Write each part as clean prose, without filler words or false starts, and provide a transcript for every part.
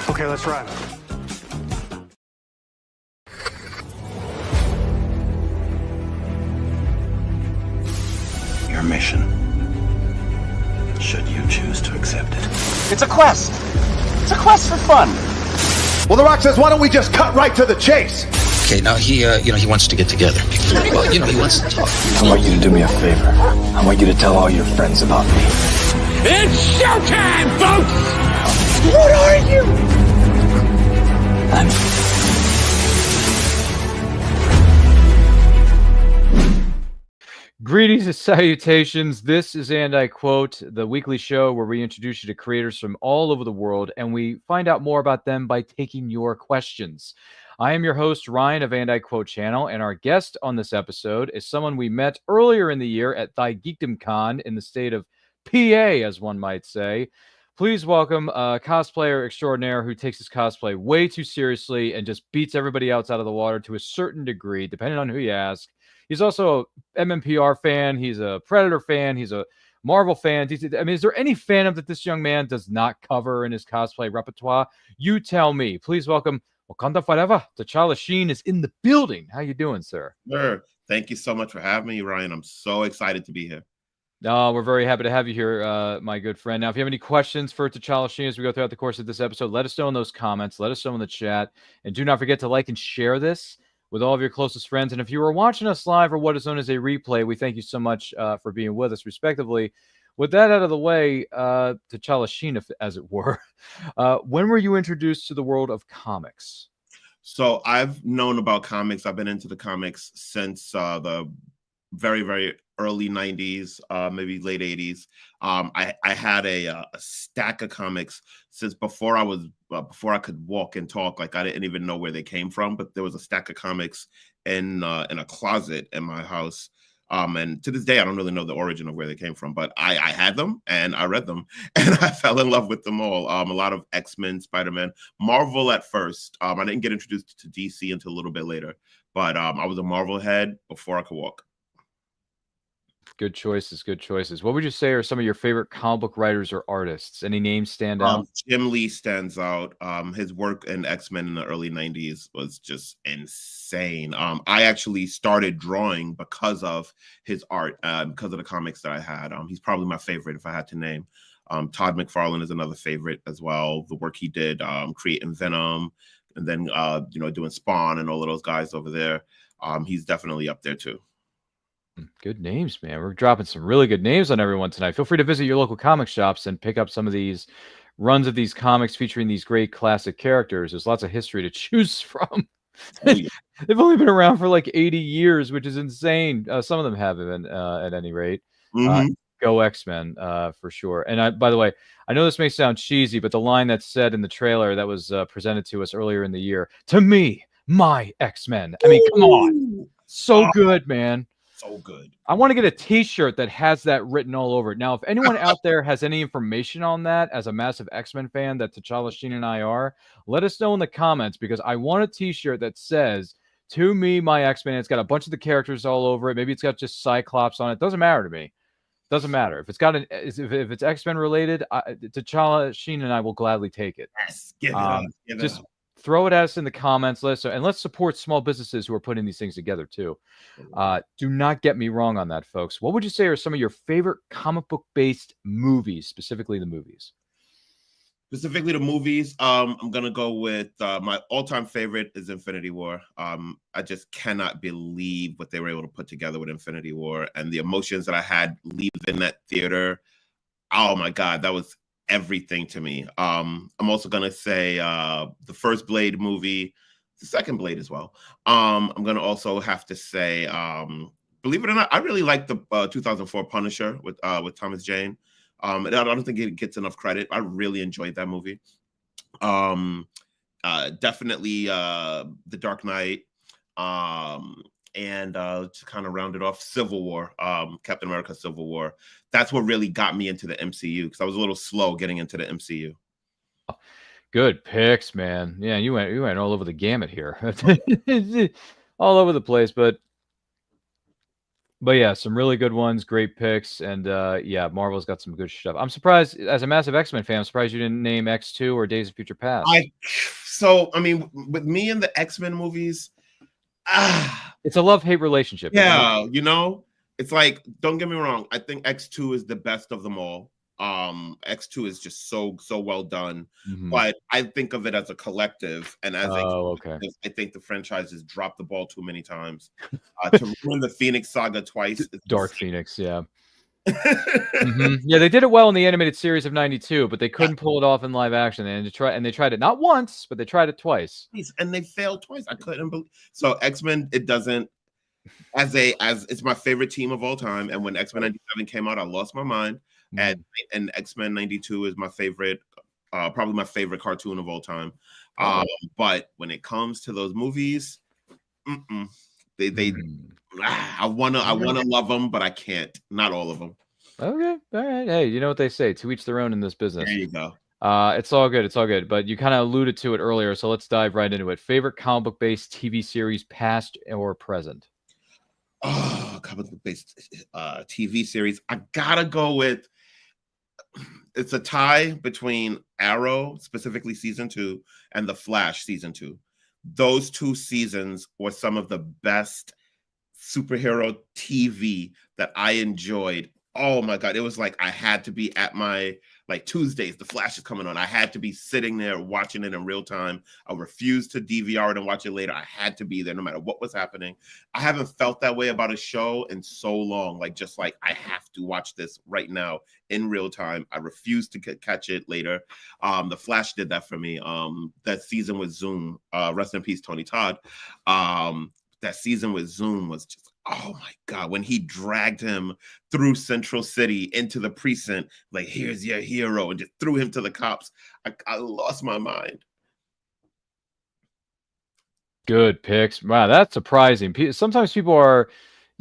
Okay, let's run. Your mission, should you choose to accept it. It's a quest. It's a quest for fun. Well, The Rock says, why don't we just cut right to the chase? Okay, now he wants to get together. Well, he wants to talk. I want you to do me a favor. I want you to tell all your friends about me. It's showtime, folks! What are you? Greetings and salutations. This is, and I quote, the weekly show where we introduce you to creators from all over the world and we find out more about them by taking your questions. I am your host, Ryan of And I Quote channel, and our guest on this episode is someone we met earlier in the year at Thy Geekdom Con in the state of PA, as one might say. Please welcome a cosplayer extraordinaire who takes his cosplay way too seriously and just beats everybody else out of the water to a certain degree, depending on who you ask. He's also an MMPR fan. He's a Predator fan. He's a Marvel fan. Is there any fandom that this young man does not cover in his cosplay repertoire? You tell me. Please welcome Wakanda Forever. Tchallasheen is in the building. How you doing, sir? Sure. Thank you so much for having me, Ryan. I'm so excited to be here. We're very happy to have you here, my good friend. Now, if you have any questions for Tchallasheen as we go throughout the course of this episode, let us know in those comments. Let us know in the chat. And do not forget to like and share this with all of your closest friends. And if you are watching us live or what is known as a replay, we thank you so much for being with us, respectively. With that out of the way, Tchallasheen, as it were, when were you introduced to the world of comics? So I've known about comics. I've been into the comics since the very, very early 90s, maybe late 80s. I had a stack of comics since before I could walk and talk. Like, I didn't even know where they came from, but there was a stack of comics in a closet in my house. And to this day, I don't really know the origin of where they came from, but I had them and I read them and I fell in love with them all. A lot of X-Men, Spider-Man, Marvel at first. I didn't get introduced to DC until a little bit later, but I was a Marvel head before I could walk. Good choices, good choices. What would you say are some of your favorite comic book writers or artists? Any names stand out? Jim Lee stands out. His work in X-Men in the early 90s was just insane. I actually started drawing because of his art, because of the comics that I had. He's probably my favorite if I had to name. Todd McFarlane is another favorite as well. The work he did creating Venom and then doing Spawn and all of those guys over there. He's definitely up there too. Good names, man. We're dropping some really good names on everyone tonight. Feel free to visit your local comic shops and pick up some of these runs of these comics featuring these great classic characters. There's lots of history to choose from. Oh, yeah. They've only been around for like 80 years, which is insane. Some of them have been, at any rate. Go X-Men, for sure. And by the way, I know this may sound cheesy, but the line that's said in the trailer that was presented to us earlier in the year, to me, my X-Men. I mean, come on. So good, man. So good. I want to get a t-shirt that has that written all over it. Now, if anyone out there has any information on that, as a massive X-Men fan that Tchallasheen and I are, let us know in the comments, because I want a t-shirt that says, to me, my X-Men. It's got a bunch of the characters all over it. Maybe it's got just Cyclops on it. Doesn't matter to me. Doesn't matter. If it's got if it's X-Men related, Tchallasheen and I will gladly take it. Yes, give it up. Give it up. Throw it at us in the comments list, and let's support small businesses who are putting these things together too. Do not get me wrong on that, folks. What would you say are some of your favorite comic book based movies, specifically the movies? Specifically the movies, I'm gonna go with my all-time favorite is Infinity War. I just cannot believe what they were able to put together with Infinity War and the emotions that I had leaving that theater. Oh my God, that was everything to me. I'm also gonna say the first Blade movie, the second Blade as well. I'm gonna also have to say, believe it or not, I really like the 2004 Punisher with Thomas Jane. I don't think it gets enough credit. I really enjoyed that movie. Definitely The Dark Knight. And to kind of round it off, Civil War, Captain America Civil War. That's what really got me into the MCU, because I was a little slow getting into the MCU. Good picks, man. Yeah, you went all over the gamut here. All over the place, but But yeah, some really good ones, great picks, and yeah, Marvel's got some good stuff. I'm surprised, as a massive X-Men fan, I'm surprised you didn't name X2 or Days of Future Past. I mean, with me and the X-Men movies, ah, It's a love-hate relationship. yeah, you know, it's like, don't get me wrong, I think X2 is the best of them all. X2 is just so well done, but I think of it as a collective, and as okay. I think the franchise has dropped the ball too many times. To ruin the Phoenix Saga twice, Dark Phoenix, yeah. Yeah, they did it well in the animated series of '92, but they couldn't pull it off in live action. And they tried it not once, but they tried it twice, and they failed twice. I couldn't believe. So X-Men, it doesn't as it's my favorite team of all time. And when X-Men '97 came out, I lost my mind. And X-Men '92 is my favorite, probably my favorite cartoon of all time. But when it comes to those movies, I wanna love them, but I can't. Not all of them. Okay, all right. Hey, you know what they say: to each their own in this business. There you go. It's all good. It's all good. But you kind of alluded to it earlier, so let's dive right into it. Favorite comic book based TV series, past or present? Oh, comic book based TV series. I gotta go with. It's a tie between Arrow, specifically season 2, and The Flash season 2. Those 2 seasons were some of the best superhero TV that I enjoyed. Oh my God. It was like I had to be at my, like, Tuesdays, The Flash is coming on. I had to be sitting there watching it in real time. I refused to DVR it and watch it later. I had to be there no matter what was happening. I haven't felt that way about a show in so long. Like, just like, I have to watch this right now in real time. I refuse to catch it later. The Flash did that for me. That season with Zoom, rest in peace, Tony Todd. That season with Zoom was just, oh my God, when he dragged him through Central City into the precinct, like, here's your hero, and just threw him to the cops. I lost my mind. Good picks. Wow, that's surprising. Sometimes people are,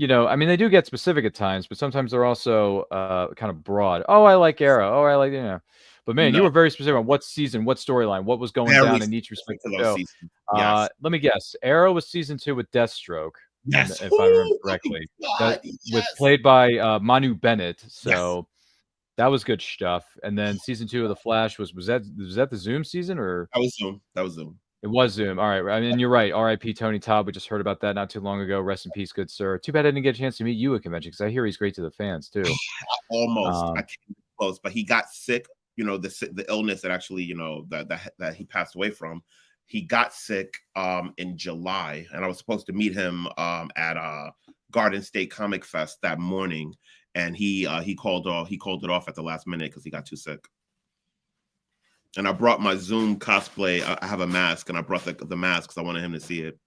I mean, they do get specific at times, but sometimes they're also kind of broad. Oh, I like Arrow. Oh, I like. But man, you were very specific on what season, what storyline, what was going down in each respective show. Yes. Let me guess. Arrow was season 2 with Deathstroke. Yes. If I remember correctly. Was played by Manu Bennett. So that was good stuff. And then season 2 of The Flash was that the Zoom season, or? That was Zoom. That was Zoom. It was Zoom. All right. I mean, you're right. R.I.P. Tony Todd. We just heard about that not too long ago. Rest in peace, good sir. Too bad I didn't get a chance to meet you at convention, because I hear he's great to the fans too. Almost. I came close, but he got sick. The illness that actually, that he passed away from. He got sick in July, and I was supposed to meet him at Garden State Comic Fest that morning, and he called it off at the last minute because he got too sick. And I brought my Zoom cosplay. I have a mask, and I brought the mask because I wanted him to see it.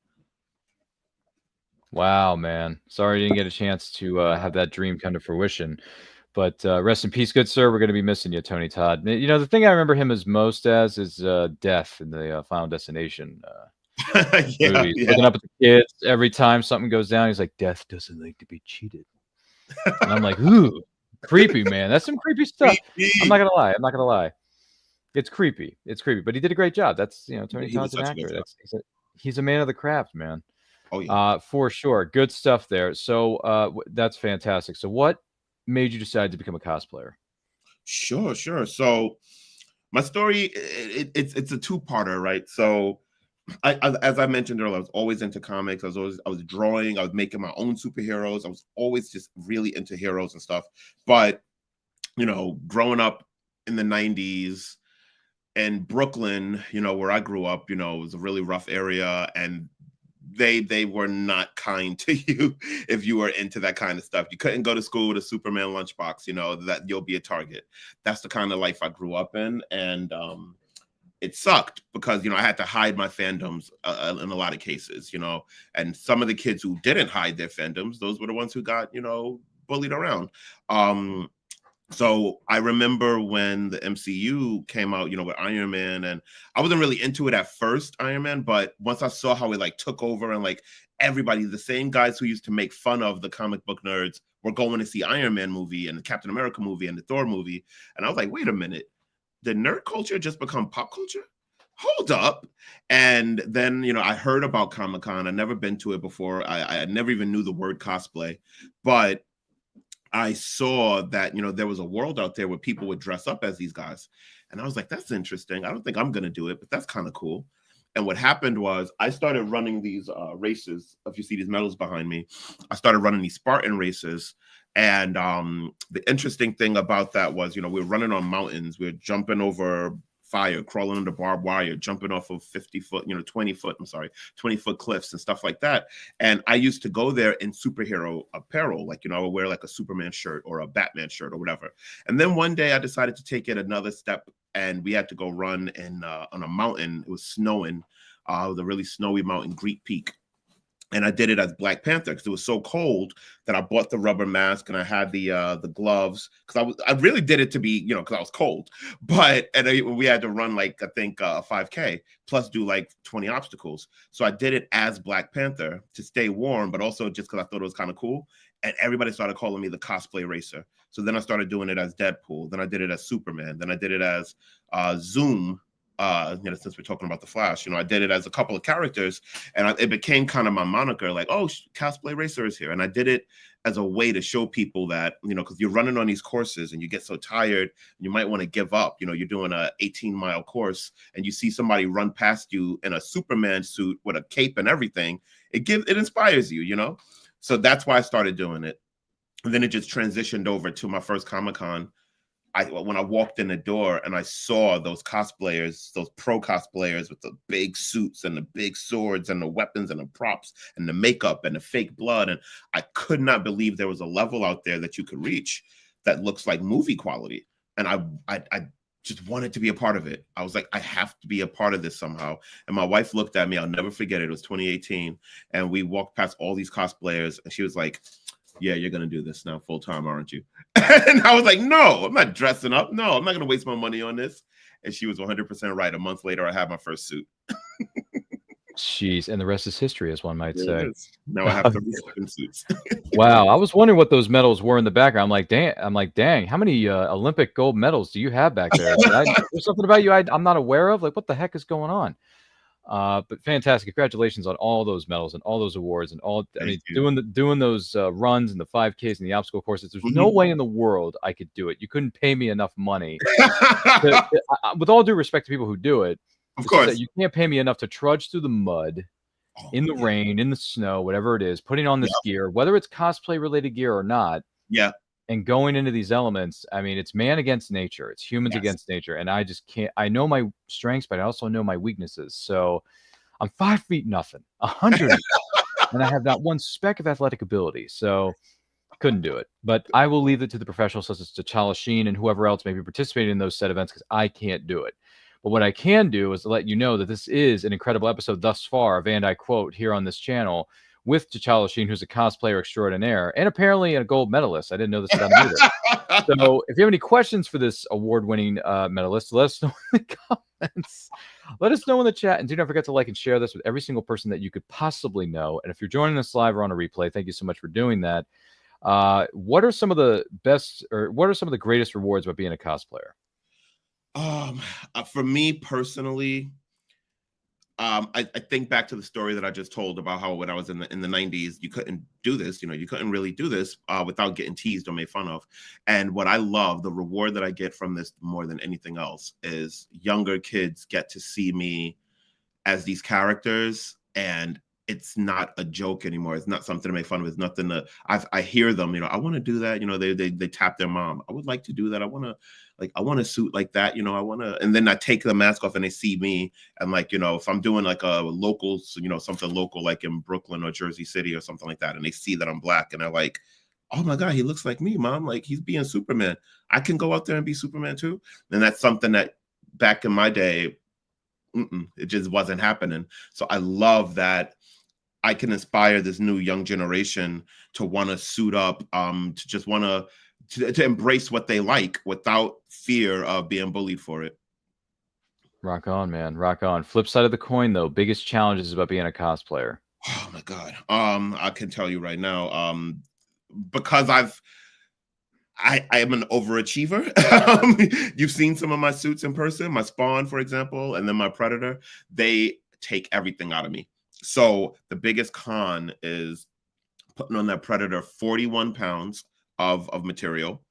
Wow, man. Sorry you didn't get a chance to have that dream come to fruition. But rest in peace, good sir. We're going to be missing you, Tony Todd. The thing I remember him as most as is Death in the Final Destination movies. Looking up at the kids every time something goes down. He's like, Death doesn't like to be cheated. And I'm like, ooh, creepy, man. That's some creepy stuff. I'm not going to lie. It's creepy. But he did a great job. That's, Tony Todd's an actor. He's a man of the craft, man. Oh, yeah. For sure. Good stuff there. So that's fantastic. So what made you decide to become a cosplayer? Sure. So my story, it's a two-parter, right? So as I mentioned earlier, I was always into comics. I was drawing. I was making my own superheroes. I was always just really into heroes and stuff. But growing up in the 90s in Brooklyn, where I grew up, it was a really rough area, and they were not kind to you if you were into that kind of stuff. You couldn't go to school with a Superman lunchbox, that you'll be a target. That's the kind of life I grew up in. And it sucked because, I had to hide my fandoms in a lot of cases, and some of the kids who didn't hide their fandoms, those were the ones who got, bullied around. So I remember when the MCU came out, with Iron Man, and I wasn't really into it at first, Iron Man, but once I saw how it took over, and everybody, the same guys who used to make fun of the comic book nerds were going to see Iron Man movie and the Captain America movie and the Thor movie. And I was like, wait a minute, did nerd culture just become pop culture? hold up. And then, I heard about Comic-Con. I'd never been to it before. I never even knew the word cosplay, but I saw that, there was a world out there where people would dress up as these guys. And I was like, that's interesting. I don't think I'm going to do it, but that's kind of cool. And what happened was I started running these races. If you see these medals behind me, I started running these Spartan races. And the interesting thing about that was, we were running on mountains. We were jumping over fire, crawling under barbed wire, jumping off of 20-foot cliffs and stuff like that. And I used to go there in superhero apparel. Like, I would wear like a Superman shirt or a Batman shirt or whatever. And then one day I decided to take it another step, and we had to go run on a mountain. It was snowing. It was a really snowy mountain, Great Peak. And I did it as Black Panther because it was so cold that I bought the rubber mask and I had the gloves because I really did it to be, because I was cold. But we had to run like, I think a 5K plus do like 20 obstacles. So I did it as Black Panther to stay warm, but also just because I thought it was kind of cool. And everybody started calling me the cosplay racer. So then I started doing it as Deadpool. Then I did it as Superman. Then I did it as Zoom. Since we're talking about the Flash, I did it as a couple of characters, and it became kind of my moniker, like, oh, cosplay racer is here. And I did it as a way to show people that, because you're running on these courses and you get so tired, you might want to give up. You're doing a 18-mile course and you see somebody run past you in a Superman suit with a cape and everything. It inspires you, So that's why I started doing it. And then it just transitioned over to my first Comic-Con. When I walked in the door and I saw those cosplayers, those pro cosplayers with the big suits and the big swords and the weapons and the props and the makeup and the fake blood, and I could not believe there was a level out there that you could reach that looks like movie quality. And I just wanted to be a part of it. I was like, I have to be a part of this somehow. And my wife looked at me, I'll never forget it. It was 2018. And we walked past all these cosplayers and she was like, yeah, you're going to do this now full time, aren't you? And I was like, no, I'm not dressing up. No, I'm not going to waste my money on this. And she was 100% right. A month later, I had my first suit. Jeez, and the rest is history, as one might say. Now I have 37 suits. Wow, I was wondering what those medals were in the background. I'm like, dang, how many Olympic gold medals do you have back there? There's something about you I'm not aware of. Like, what the heck is going on? But fantastic! Congratulations on all those medals and all those awards and all. Doing those runs and the 5Ks and the obstacle courses. There's no way in the world I could do it. You couldn't pay me enough money. With all due respect to people who do it, of course, you can't pay me enough to trudge through the mud, in the rain, in the snow, whatever it is, putting on this gear, whether it's cosplay related gear or not. Yeah. And going into these elements, I mean, it's man against nature. It's humans against nature. And I just can't. I know my strengths, but I also know my weaknesses. So I'm 5 feet nothing, 100, and I have not one speck of athletic ability. So couldn't do it. But I will leave it to the professionals, such as Tchallasheen and whoever else may be participating in those set events, because I can't do it. But what I can do is to let you know that this is an incredible episode thus far of And I Quote here on this channel, with Tchallasheen, who's a cosplayer extraordinaire and apparently a gold medalist. I didn't know this about him either. So if you have any questions for this award-winning medalist, let us know in the comments. Let us know in the chat. And do not forget to like and share this with every single person that you could possibly know. And if you're joining us live or on a replay, thank you so much for doing that. What are some of the best, or what are some of the greatest rewards about being a cosplayer? For me personally, I think back to the story that I just told about how when I was in the 90s, you couldn't do this. You couldn't really do this without getting teased or made fun of. And what I love, the reward that I get from this more than anything else, is younger kids get to see me as these characters, and it's not a joke anymore. It's not something to make fun of. It's nothing to. I hear them. I want to do that. They tap their mom. I would like to do that. I want a suit like that. I want to. And then I take the mask off and they see me. And if I'm doing like a local, something local like in Brooklyn or Jersey City or something like that, and they see that I'm Black and they're like, oh my God, he looks like me, Mom. Like, he's being Superman. I can go out there and be Superman too. And that's something that back in my day, it just wasn't happening. So I love that I can inspire this new young generation to want to suit up, to just want to embrace what they like without fear of being bullied for it. Rock on, man. Rock on. Flip side of the coin, though, biggest challenges about being a cosplayer. Oh my God. I can tell you right now, because I am an overachiever. You've seen some of my suits in person, my Spawn, for example, and then my Predator. They take everything out of me. So the biggest con is putting on that Predator 41 pounds of material,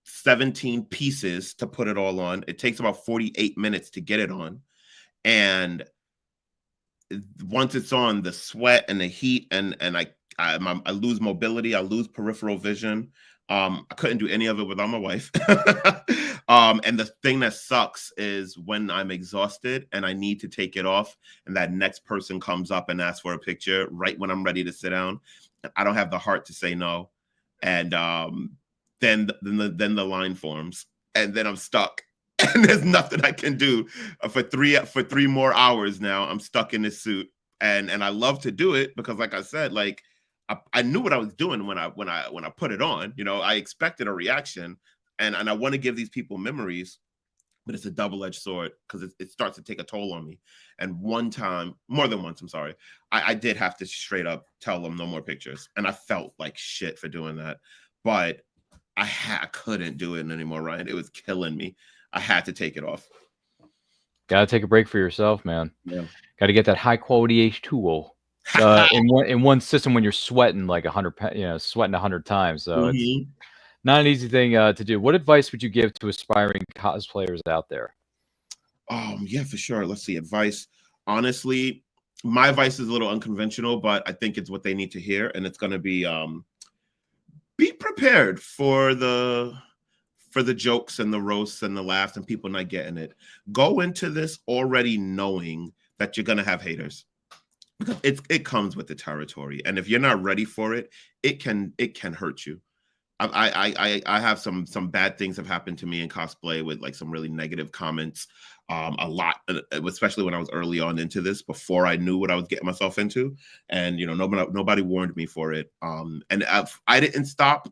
17 pieces to put it all on. It takes about 48 minutes to get it on. And once it's on, the sweat and the heat and I lose mobility, I lose peripheral vision. I couldn't do any of it without my wife. And the thing that sucks is when I'm exhausted and I need to take it off, and that next person comes up and asks for a picture right when I'm ready to sit down. I don't have the heart to say no. And then the line forms, and then I'm stuck. And there's nothing I can do for three more hours now. I'm stuck in this suit. And I love to do it because, like I said, like I knew what I was doing when I put it on. You know, I expected a reaction, and I want to give these people memories, but it's a double-edged sword because it starts to take a toll on me. And one time, more than once, I'm sorry, I did have to straight up tell them no more pictures, and I felt like shit for doing that. But I couldn't do it anymore, Ryan. It was killing me. I had to take it off. Gotta take a break for yourself, man. Yeah. Gotta get that high quality H2O in one system when you're sweating like 100, sweating 100 times. So it's not an easy thing to do. What advice would you give to aspiring cosplayers out there? Yeah, for sure. Let's see. Advice. Honestly, my advice is a little unconventional, but I think it's what they need to hear, and it's going to be prepared for the jokes and the roasts and the laughs and people not getting it. Go into this already knowing that you're going to have haters. Because it comes with the territory, and if you're not ready for it, it can hurt you. I have some bad things have happened to me in cosplay with like some really negative comments, a lot, especially when I was early on into this before I knew what I was getting myself into, and nobody warned me for it. And I didn't stop,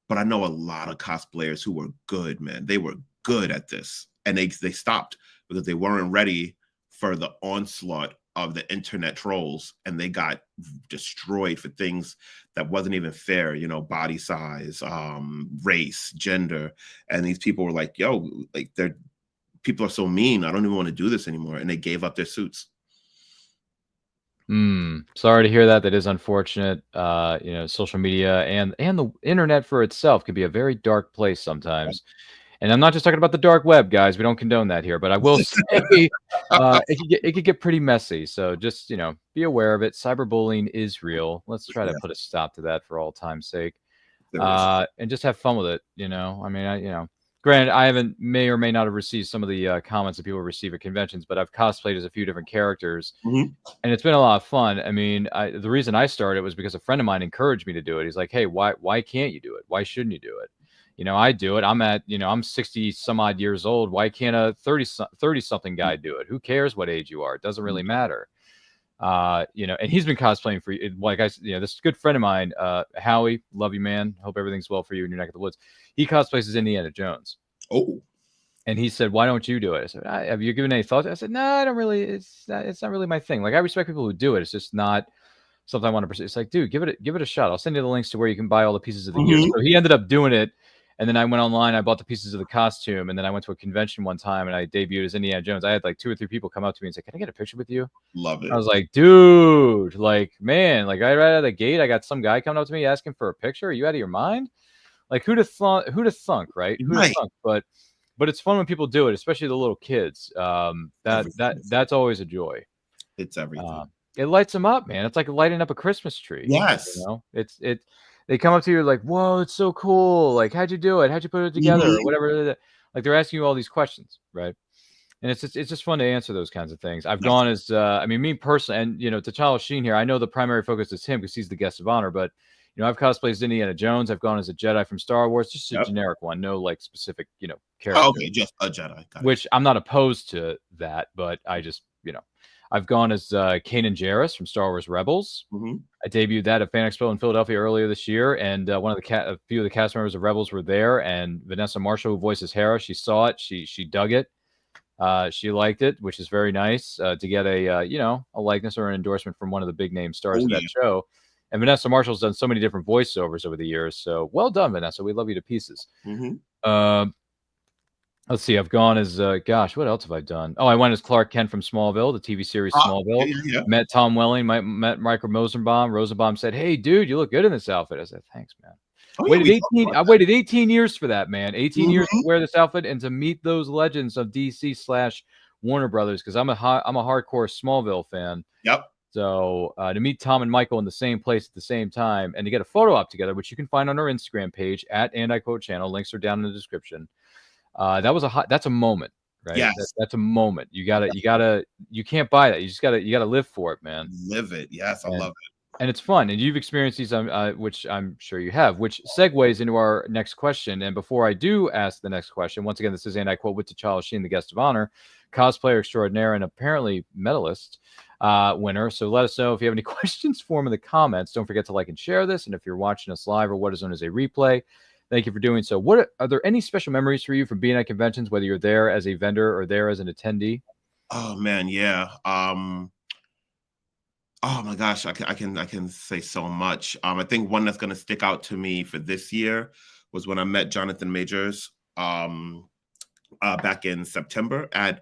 but I know a lot of cosplayers who were good, man. They were good at this, and they stopped because they weren't ready for the onslaught of the internet trolls, and they got destroyed for things that wasn't even fair, body size, race, gender. And these people were like, yo, like people are so mean, I don't even want to do this anymore. And they gave up their suits. Sorry to hear that. That is unfortunate. Social media and the internet for itself can be a very dark place sometimes. And I'm not just talking about the dark web, guys. We don't condone that here, but I will say it could get pretty messy. So just, be aware of it. Cyberbullying is real. Let's try to put a stop to that for all time's sake. And just have fun with it. Granted, I may or may not have received some of the comments that people receive at conventions, but I've cosplayed as a few different characters, and it's been a lot of fun. I mean, the reason I started was because a friend of mine encouraged me to do it. He's like, hey, why can't you do it? Why shouldn't you do it? I do it. I'm 60 some odd years old. Why can't a 30 something guy do it? Who cares what age you are? It doesn't really matter. And he's been cosplaying for, like this good friend of mine, Howie, love you, man. Hope everything's well for you in your neck of the woods. He cosplays as Indiana Jones. Oh. And he said, why don't you do it? I said, have you given any thought? I said, no, I don't really, it's not really my thing. Like, I respect people who do it. It's just not something I want to pursue. It's like, dude, give it a shot. I'll send you the links to where you can buy all the pieces of the gear. So he ended up doing it. And then I went online, I bought the pieces of the costume, and then I went to a convention one time and I debuted as Indiana Jones. I had like 2 or 3 people come up to me and say, can I get a picture with you? Love it. I was like, dude, like, man, like right out of the gate, I got some guy coming up to me asking for a picture. Are you out of your mind? Like, who'd have thunk, right? Who'd have thunk? But it's fun when people do it, especially the little kids. That's always a joy. It's everything. It lights them up, man. It's like lighting up a Christmas tree. Yes. They come up to you like, whoa, it's so cool. Like, how'd you do it? How'd you put it together? Or whatever. Like, they're asking you all these questions, right? And it's just fun to answer those kinds of things. I've gone as, me personally, and, Tchallasheen here, I know the primary focus is him because he's the guest of honor, but, I've cosplayed as Indiana Jones. I've gone as a Jedi from Star Wars, just a generic one. No, like, specific, character. Oh, okay, just a Jedi. Which I'm not opposed to that, but I just, I've gone as Kanan Jarrus from Star Wars Rebels. I debuted that at Fan Expo in Philadelphia earlier this year, and a few of the cast members of Rebels were there, and Vanessa Marshall, who voices Hera, she saw it, she dug it, she liked it, which is very nice to get a likeness or an endorsement from one of the big name stars of that show. And Vanessa Marshall's done so many different voiceovers over the years. So well done, Vanessa. We love you to pieces. Let's see. I've gone as gosh, what else have I done? Oh, I went as Clark Kent from Smallville, the TV series Smallville. Yeah. Met Tom Welling, met Michael Rosenbaum. Rosenbaum said, "Hey, dude, you look good in this outfit." I said, "Thanks, man." I waited 18 years for that, man. 18 years to wear this outfit and to meet those legends of DC / Warner Brothers, because I'm a hardcore Smallville fan. Yep. So to meet Tom and Michael in the same place at the same time and to get a photo op together, which you can find on our Instagram page at And I Quote Channel. Links are down in the description. That's a moment, right? Yes. That's a moment. You can't buy that. You gotta live for it, man. Live it. Yes, I love it. And it's fun. And you've experienced these, which I'm sure you have, which segues into our next question. And before I do ask the next question, once again, this is And I Quote with Tchallasheen, the guest of honor, cosplayer extraordinaire, and apparently medalist winner. So let us know if you have any questions for him in the comments. Don't forget to like and share this. And if you're watching us live or what is known as a replay, thank you for doing so. Are there any special memories for you from being at conventions, whether you're there as a vendor or there as an attendee? Oh man, yeah. Oh my gosh, I can say so much. I think one that's going to stick out to me for this year was when I met Jonathan Majors back in September at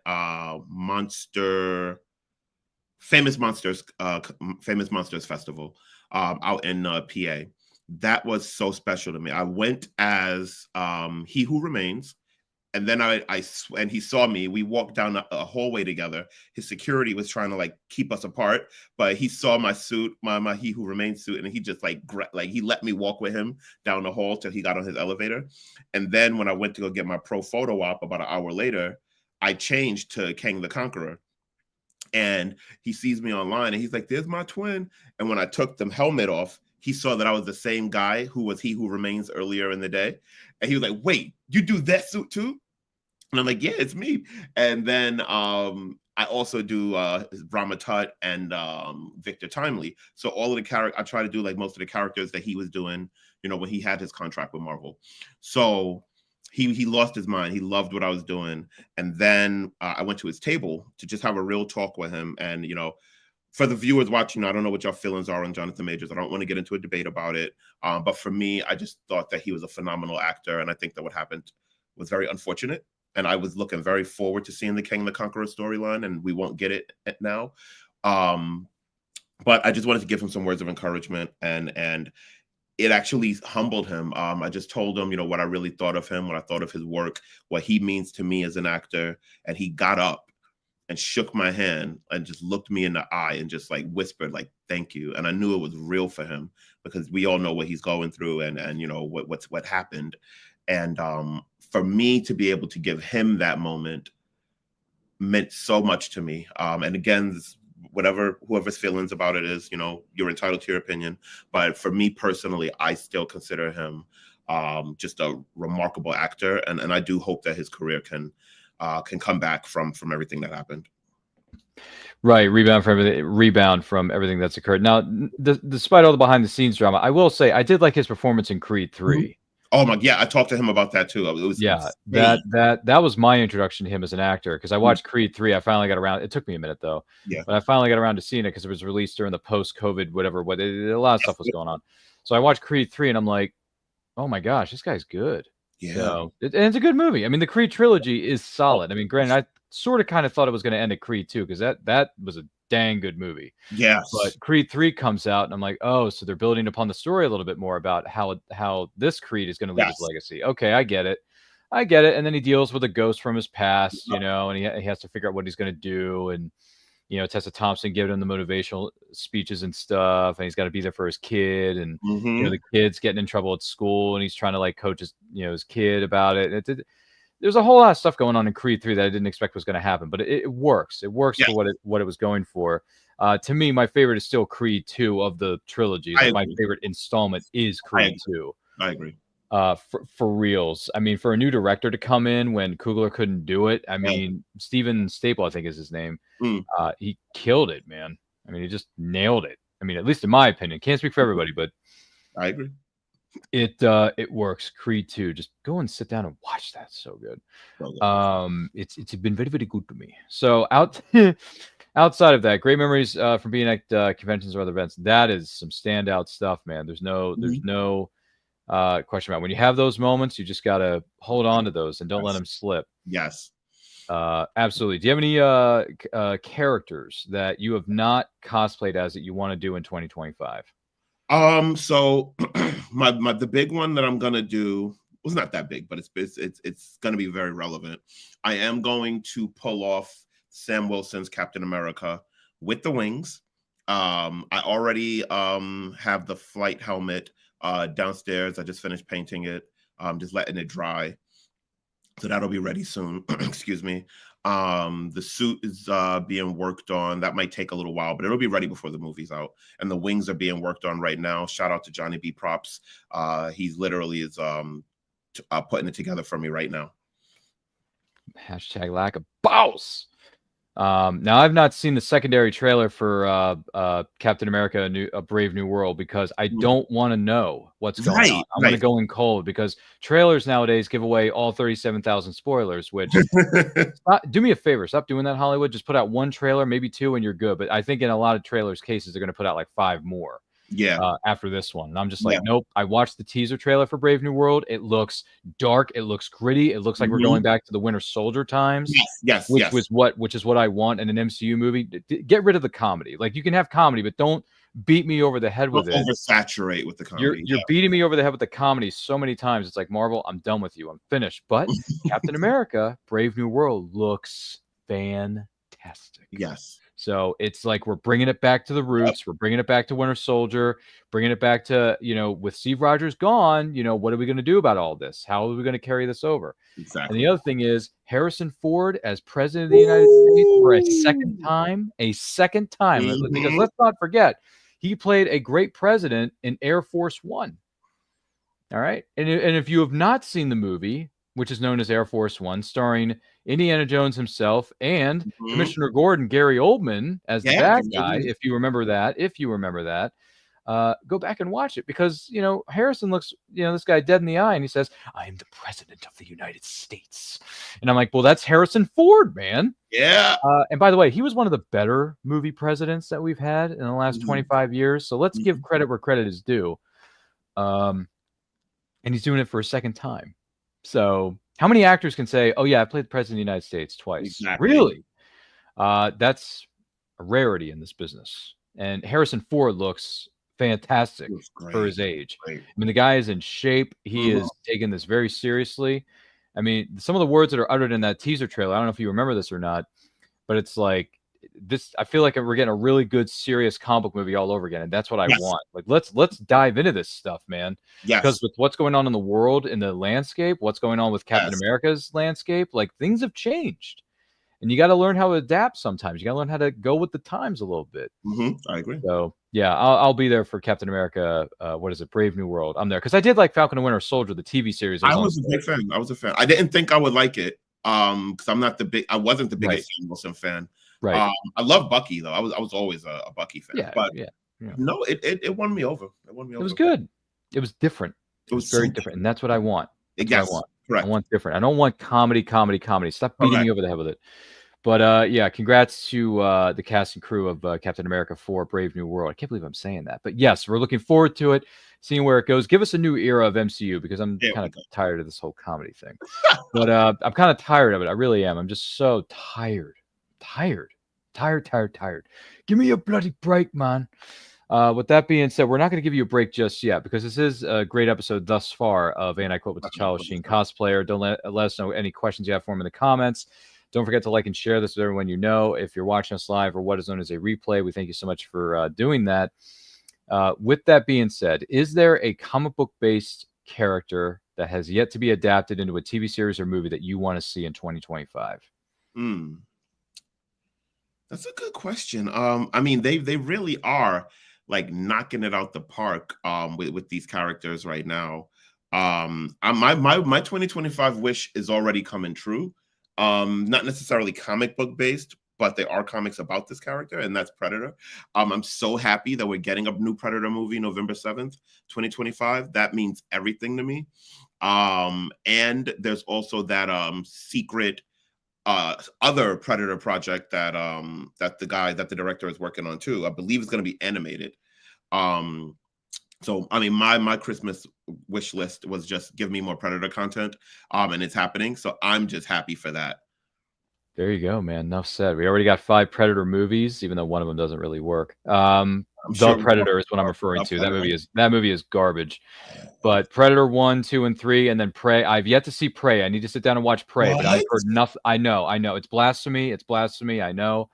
Famous Monsters Festival out in PA. That was so special to me. I went as He Who Remains. And then and he saw me. We walked down a hallway together. His security was trying to like keep us apart, but he saw my suit, my He Who Remains suit, and he just like he let me walk with him down the hall till he got on his elevator. And then when I went to go get my pro photo op about an hour later, I changed to Kang the Conqueror. And he sees me online and he's like, "There's my twin." And when I took the helmet off, he saw that I was the same guy who was He Who Remains earlier in the day. And he was like, "Wait, you do that suit too?" And I'm like, "Yeah, it's me." And then I also do Brahma Tut and Victor Timely. So all of the characters, I try to do like most of the characters that he was doing, when he had his contract with Marvel. So he lost his mind. He loved what I was doing. And then I went to his table to just have a real talk with him. And, for the viewers watching, I don't know what your feelings are on Jonathan Majors. I don't want to get into a debate about it. But for me, I just thought that he was a phenomenal actor. And I think that what happened was very unfortunate. And I was looking very forward to seeing the Kang the Conqueror storyline, and we won't get it now. But I just wanted to give him some words of encouragement, and it actually humbled him. I just told him, what I really thought of him, what I thought of his work, what he means to me as an actor. And he got up and shook my hand and just looked me in the eye and just like whispered, like, "Thank you." And I knew it was real for him, because we all know what he's going through and what happened. And for me to be able to give him that moment meant so much to me. And again, whoever's feelings about it is, you're entitled to your opinion. But for me personally, I still consider him just a remarkable actor. And I do hope that his career can come back from everything that happened. Right, rebound from everything that's occurred. Now, despite all the behind the scenes drama, I will say I did like his performance in Creed 3. Oh my, yeah, I talked to him about that too. It was that was my introduction to him as an actor, because I watched Creed 3. I finally got around. It took me a minute though, but I finally got around to seeing it because it was released during the post-COVID whatever. A lot of stuff was going on, so I watched Creed 3 and I'm like, oh my gosh, this guy's good. Yeah, so, and it's a good movie. I mean, the Creed trilogy is solid. I mean, granted, I sort of kind of thought it was going to end at Creed 2, because that was a dang good movie. Yes. But Creed 3 comes out and I'm like, oh, so they're building upon the story a little bit more about how this Creed is going to leave his legacy. Okay, I get it. And then he deals with a ghost from his past, and he has to figure out what he's going to do. And, Tessa Thompson giving him the motivational speeches and stuff. And he's got to be there for his kid. And, the kid's getting in trouble at school and he's trying to like coach his kid about it. There's a whole lot of stuff going on in Creed 3 that I didn't expect was going to happen, but it works. It works for what it was going for. To me, my favorite is still Creed 2 of the trilogy. My favorite installment is Creed 2. I agree. For reals. I mean, for a new director to come in when Coogler couldn't do it, I mean, Steven Staple, I think is his name. He killed it, man. I mean, he just nailed it. I mean, at least in my opinion. Can't speak for everybody, but I agree. It works. Creed 2, just go and sit down and watch that. So good. It's been very, very good to me. So outside of that, great memories from being at conventions or other events. That is some standout stuff, man. There's no question about it. When you have those moments, you just gotta hold on to those and don't let them slip. Yes. Absolutely. Do you have any characters that you have not cosplayed as that you want to do in 2025? So the big one that I'm gonna do was not that big, but it's gonna be very relevant. I am going to pull off Sam Wilson's Captain America with the wings. I already have the flight helmet downstairs. I just finished painting it, just letting it dry. So that'll be ready soon. Excuse me. The suit is being worked on. That might take a little while, but it'll be ready before the movie's out. And the wings are being worked on right now. Shout out to Johnny B Props. He's literally is putting it together for me right now. Hashtag lack of boss. Now I've not seen the secondary trailer for Captain America: A Brave New World because I don't want to know what's going on. I'm going to go in cold because trailers nowadays give away all 37,000 spoilers. Which do me a favor, stop doing that, Hollywood. Just put out one trailer, maybe two, and you're good. But I think in a lot of trailers cases they're going to put out like 5 more. After this one. And I'm just like, nope. I watched the teaser trailer for Brave New World. It looks dark. It looks gritty. It looks like we're going back to the Winter Soldier times. Which is what I want in an MCU movie. Get rid of the comedy. Like you can have comedy, but don't beat me over the head with it. Oversaturate with the comedy. You're beating me over the head with the comedy so many times. It's like, Marvel, I'm done with you. I'm finished. But Captain America, Brave New World looks fantastic. Yes. So it's like we're bringing it back to the roots. We're bringing it back to Winter Soldier, bringing it back to, with Steve Rogers gone, what are we going to do about all this? How are we going to carry this over? Exactly. And the other thing is Harrison Ford as president of the United States for a second time. Because let's not forget, he played a great president in Air Force One. All right. And if you have not seen the movie, which is known as Air Force One, starring Indiana Jones himself and Commissioner Gordon, Gary Oldman as the bad guy. If you remember that, go back and watch it because, Harrison looks, this guy dead in the eye and he says, I am the president of the United States. And I'm like, well, that's Harrison Ford, man. Yeah. And by the way, he was one of the better movie presidents that we've had in the last 25 years. So let's give credit where credit is due. And he's doing it for a second time. So how many actors can say, oh, yeah, I played the president of the United States twice? Exactly. Really? That's a rarity in this business. And Harrison Ford looks fantastic for his age. I mean, the guy is in shape. He is taking this very seriously. I mean, some of the words that are uttered in that teaser trailer, I don't know if you remember this or not, but it's like this. I feel like we're getting a really good, serious comic book movie all over again. And that's what I want. Like, let's dive into this stuff, man. Because with what's going on in the world, in the landscape, what's going on with Captain America's landscape, like things have changed. And you got to learn how to adapt sometimes. You got to learn how to go with the times a little bit. I agree. So, yeah, I'll be there for Captain America. What is it? Brave New World. I'm there. Because I did like Falcon and Winter Soldier, the TV series. I was a big fan. I was a fan. I didn't think I would like it because I wasn't the biggest Sam Wilson fan. Right. I love Bucky, though. I was always a Bucky fan. Yeah, but no, it won me over. It was good. It was different. It was very different. And that's what I want. That's what I want. Correct. I want different. I don't want comedy. Stop beating me over the head with it. But congrats to the cast and crew of Captain America 4 Brave New World. I can't believe I'm saying that. But yes, we're looking forward to it, seeing where it goes. Give us a new era of MCU because I'm kind of tired of this whole comedy thing. But I'm kind of tired of it. I really am. I'm just so tired. Tired. Give me a bloody break, man. With that being said, we're not going to give you a break just yet because this is a great episode thus far of And I Quote with the Tchallasheen Cosplayer. Don't let us know any questions you have for him in the comments. Don't forget to like and share this with everyone you know. If you're watching us live or what is known as a replay, we thank you so much for doing that. With that being said, is there a comic book-based character that has yet to be adapted into a TV series or movie that you want to see in 2025? That's a good question. I mean, they really are like knocking it out the park with these characters right now. My 2025 wish is already coming true. Not necessarily comic book based, but there are comics about this character, and that's Predator. I'm so happy that we're getting a new Predator movie November 7th, 2025. That means everything to me. And there's also that secret other Predator project that that the director is working on too. I believe it's going to be animated. So I mean, my Christmas wish list was just give me more Predator content, and it's happening. So I'm just happy for that. There you go, man. Enough said. We already got 5 Predator movies, even though one of them doesn't really work. The sure Predator is what I'm referring to. That movie is garbage. But Predator 1, 2, and 3, and then Prey. I've yet to see Prey. I need to sit down and watch Prey, but I've heard nothing. I know. It's blasphemy. It's blasphemy. I know.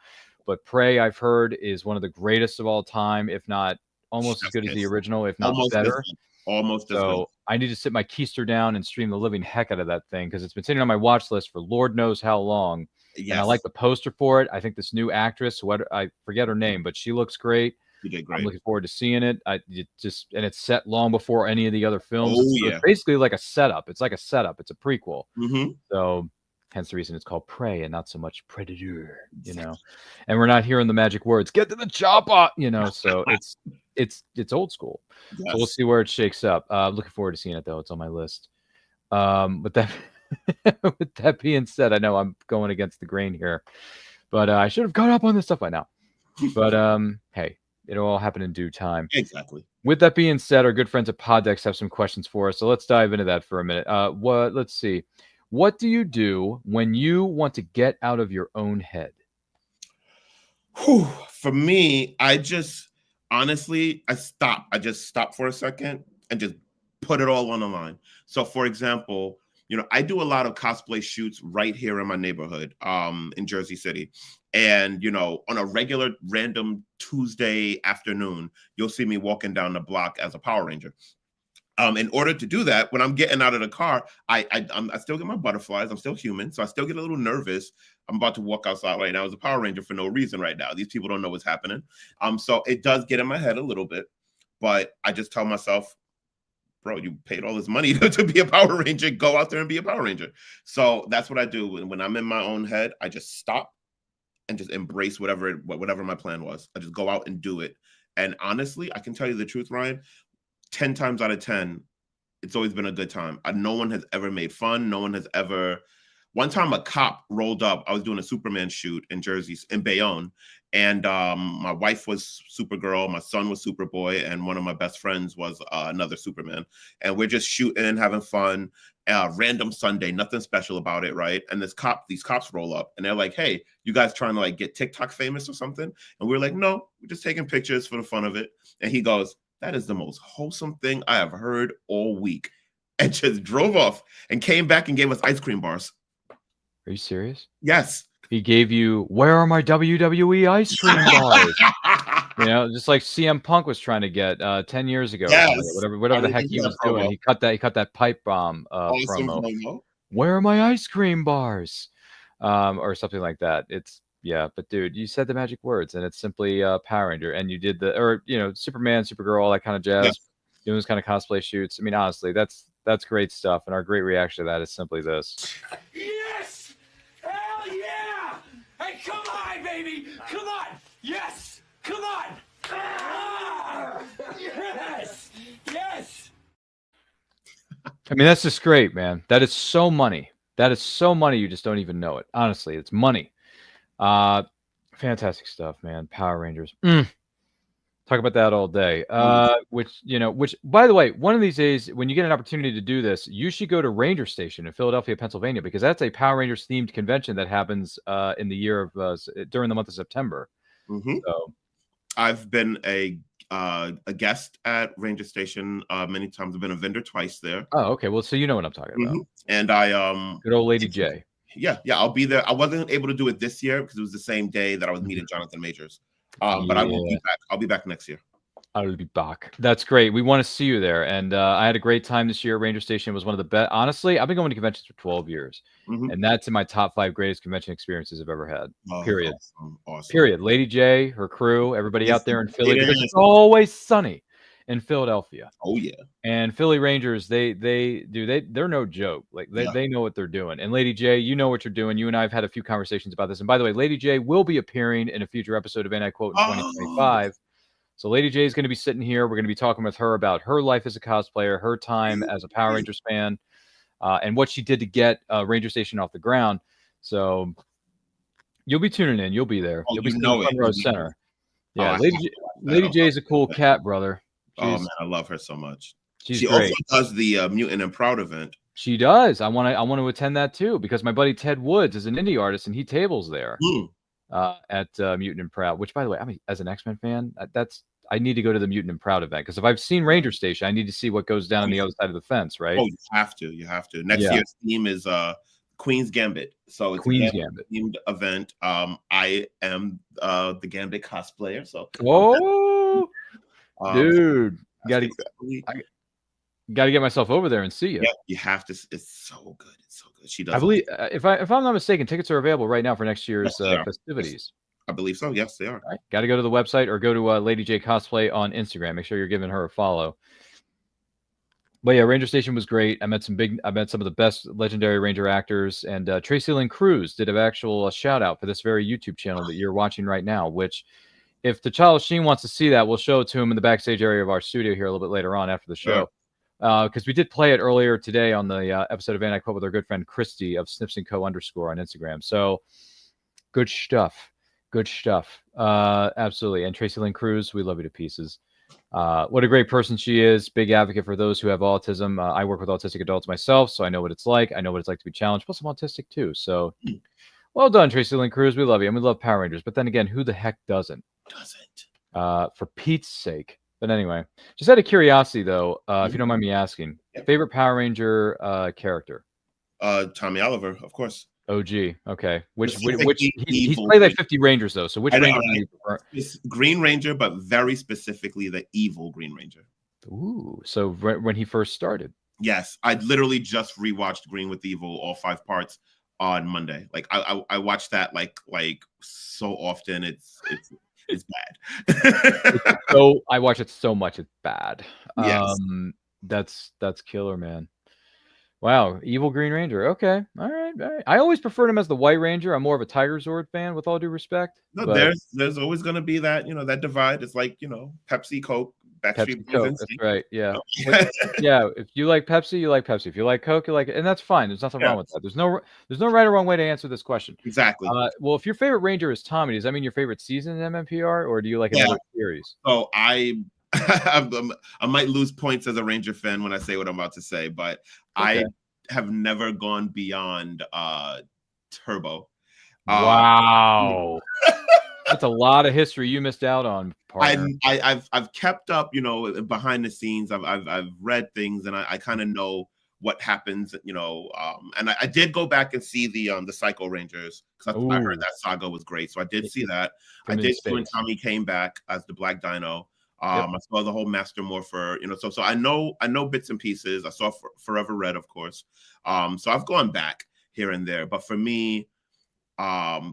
But Prey, I've heard, is one of the greatest of all time, if not almost as good as the original, if not better. Almost as good. So I need to sit my keister down and stream the living heck out of that thing because it's been sitting on my watch list for Lord knows how long. Yes. And I like the poster for it. I think this new actress, I forget her name, but she looks great. You did great. I'm looking forward to seeing it. And it's set long before any of the other films. Oh, so yeah. It's basically like a setup. It's like a setup. It's a prequel. Mm-hmm. So hence the reason it's called Prey and not so much Predator, you know. And we're not hearing the magic words, get to the chopper, you know. So it's old school. Yes. So we'll see where it shakes up. Looking forward to seeing it though. It's on my list. With that being said, I know I'm going against the grain here, but I should have caught up on this stuff by now. But hey, it'll all happen in due time. Exactly. With that being said, our good friends at Poddex have some questions for us, so let's dive into that for a minute. Let's see. What do you do when you want to get out of your own head? For me, I just honestly, I stop. I just stop for a second and just put it all on the line. So, for example, you know, I do a lot of cosplay shoots right here in my neighborhood, in Jersey City. And, you know, on a regular random Tuesday afternoon, you'll see me walking down the block as a Power Ranger. In order to do that, when I'm getting out of the car, I still get my butterflies. I'm still human, so I still get a little nervous. I'm about to walk outside right now as a Power Ranger for no reason right now. These people don't know what's happening. So it does get in my head a little bit, but I just tell myself, bro, you paid all this money to be a Power Ranger. Go out there and be a Power Ranger. So that's what I do. When I'm in my own head, I just stop and just embrace whatever my plan was. I just go out and do it. And honestly, I can tell you the truth, Ryan, 10 times out of 10, it's always been a good time. No one has ever made fun. No one has ever. One time a cop rolled up. I was doing a Superman shoot in Jersey, in Bayonne. And my wife was Supergirl, my son was Superboy, and one of my best friends was another Superman. And we're just shooting, having fun. Random Sunday, nothing special about it, right? And these cops roll up, and they're like, "Hey, you guys trying to like get TikTok famous or something?" And we're like, "No, we're just taking pictures for the fun of it." And he goes, "That is the most wholesome thing I have heard all week," and just drove off and came back and gave us ice cream bars. Are you serious? Yes. He gave you, where are my WWE ice cream bars? You know, just like CM Punk was trying to get 10 years ago. Yes. Whatever the heck he was doing. He cut that pipe bomb promo. Where are my ice cream bars? Or something like that. Yeah, but dude, you said the magic words, and it's simply Power Ranger, and you did Superman, Supergirl, all that kind of jazz, yes. Doing those kind of cosplay shoots. I mean, honestly, that's great stuff, and our great reaction to that is simply this. Yes! Hell yeah! Hey, come on, baby! Come on! Yes! Come on! Ah! Yes! Yes! I mean, that's just great, man. That is so money. That is so money, you just don't even know it. Honestly, it's money. Fantastic stuff, man. Power Rangers. Talk about that all day. Which by the way, one of these days when you get an opportunity to do this, you should go to Ranger Station in Philadelphia, Pennsylvania, because that's a Power Rangers themed convention that happens in the year of during the month of September. Mm-hmm. So I've been a guest at Ranger Station many times. I've been a vendor twice there. Oh, okay. Well, so you know what I'm talking about. And I good old Lady J. Yeah, I'll be there. I wasn't able to do it this year because it was the same day that I was meeting Jonathan Majors. But I will be back. I'll be back next year. I'll be back. That's great. We want to see you there. And I had a great time this year. Ranger Station was one of the best. Honestly, I've been going to conventions for 12 years. And that's in my top 5 greatest convention experiences I've ever had. Period. Awesome. Period. Lady J, her crew, everybody out there in Philly. Because it's always sunny in Philadelphia. Oh yeah. And Philly Rangers, they're no joke. Like they know what they're doing. And Lady J, you know what you're doing. You and I have had a few conversations about this. And by the way, Lady J will be appearing in a future episode of And I Quote in 2025. So Lady J is going to be sitting here. We're going to be talking with her about her life as a cosplayer, her time as a Power Rangers fan, and what she did to get Ranger Station off the ground. So you'll be tuning in. You'll be there. Oh, You'll be you sitting know it. front row You know center. Oh, Yeah, I Lady have J, to watch that. Lady I J is a cool love cat, brother. Oh She's man, I love her so much. she's She great. also does the Mutant and Proud event. She does. I want to attend that too because my buddy Ted Woods is an indie artist and he tables there Mm. at Mutant and Proud. Which, by the way, I mean, as an X-Men fan, I need to go to the Mutant and Proud event because if I've seen Ranger Station, I need to see what goes down on the other side of the fence, right? Oh, you have to. You have to. Next year's theme is Queen's Gambit. So it's Queen's a Gambit themed event. I am the Gambit cosplayer. So whoa, dude, that's got to get myself over there and see you. Yeah, you have to. It's so good. It's so good. She does. I believe if I'm not mistaken, tickets are available right now for next year's festivities. I believe so. Yes, they are. Right. Got to go to the website or go to Lady J Cosplay on Instagram. Make sure you're giving her a follow. But yeah, Ranger Station was great. I met some of the best legendary Ranger actors, and Tracy Lynn Cruz did an actual shout out for this very YouTube channel that you're watching right now. Which, if the Tchallasheen wants to see that, we'll show it to him in the backstage area of our studio here a little bit later on after the show. Because we did play it earlier today on the episode of Anti-Quote with our good friend Christy of Snipsandco_ on Instagram. So good stuff. Good stuff. Absolutely. And Tracy Lynn Cruz, we love you to pieces. What a great person she is. Big advocate for those who have autism. I work with autistic adults myself, so I know what it's like. I know what it's like to be challenged. Plus, I'm autistic too. So well done, Tracy Lynn Cruz. We love you. And we love Power Rangers. But then again, who the heck doesn't? For Pete's sake. But anyway, just out of curiosity, though, if you don't mind me asking, favorite Power Ranger character? Tommy Oliver, of course. OG. Okay. Which Specifically he's played like 50 Rangers though. So which Ranger do you prefer? It's Green Ranger, but very specifically the evil Green Ranger. Ooh. So when he first started. Yes, I literally just rewatched Green with Evil, all 5 parts on Monday. Like I watched that like so often. It's bad. So I watch it so much it's bad. Yes. That's killer, man. Wow, evil Green Ranger. Okay, all right. I always preferred him as the White Ranger. I'm more of a Tiger Zord fan, with all due respect. No, there's always going to be that that divide. It's like Pepsi, Coke, Backstreet Boys. That's right. Yeah, yeah. If you like Pepsi, you like Pepsi. If you like Coke, you like it, and that's fine. There's nothing wrong with that. There's no right or wrong way to answer this question. Exactly. Well, if your favorite Ranger is Tommy, does that mean your favorite season in MMPR, or do you like another series? So I might lose points as a Ranger fan when I say what I'm about to say, but I have never gone beyond Turbo. Wow. That's a lot of history you missed out on, partner. I've kept up, behind the scenes. I've read things, and I kind of know what happens, and I did go back and see the Psycho Rangers because I heard that saga was great. So I did see that. I did see when Tommy came back as the Black Dino. I saw the whole Master Morpher, so I know bits and pieces. I saw Forever Red, of course. So I've gone back here and there, but for me,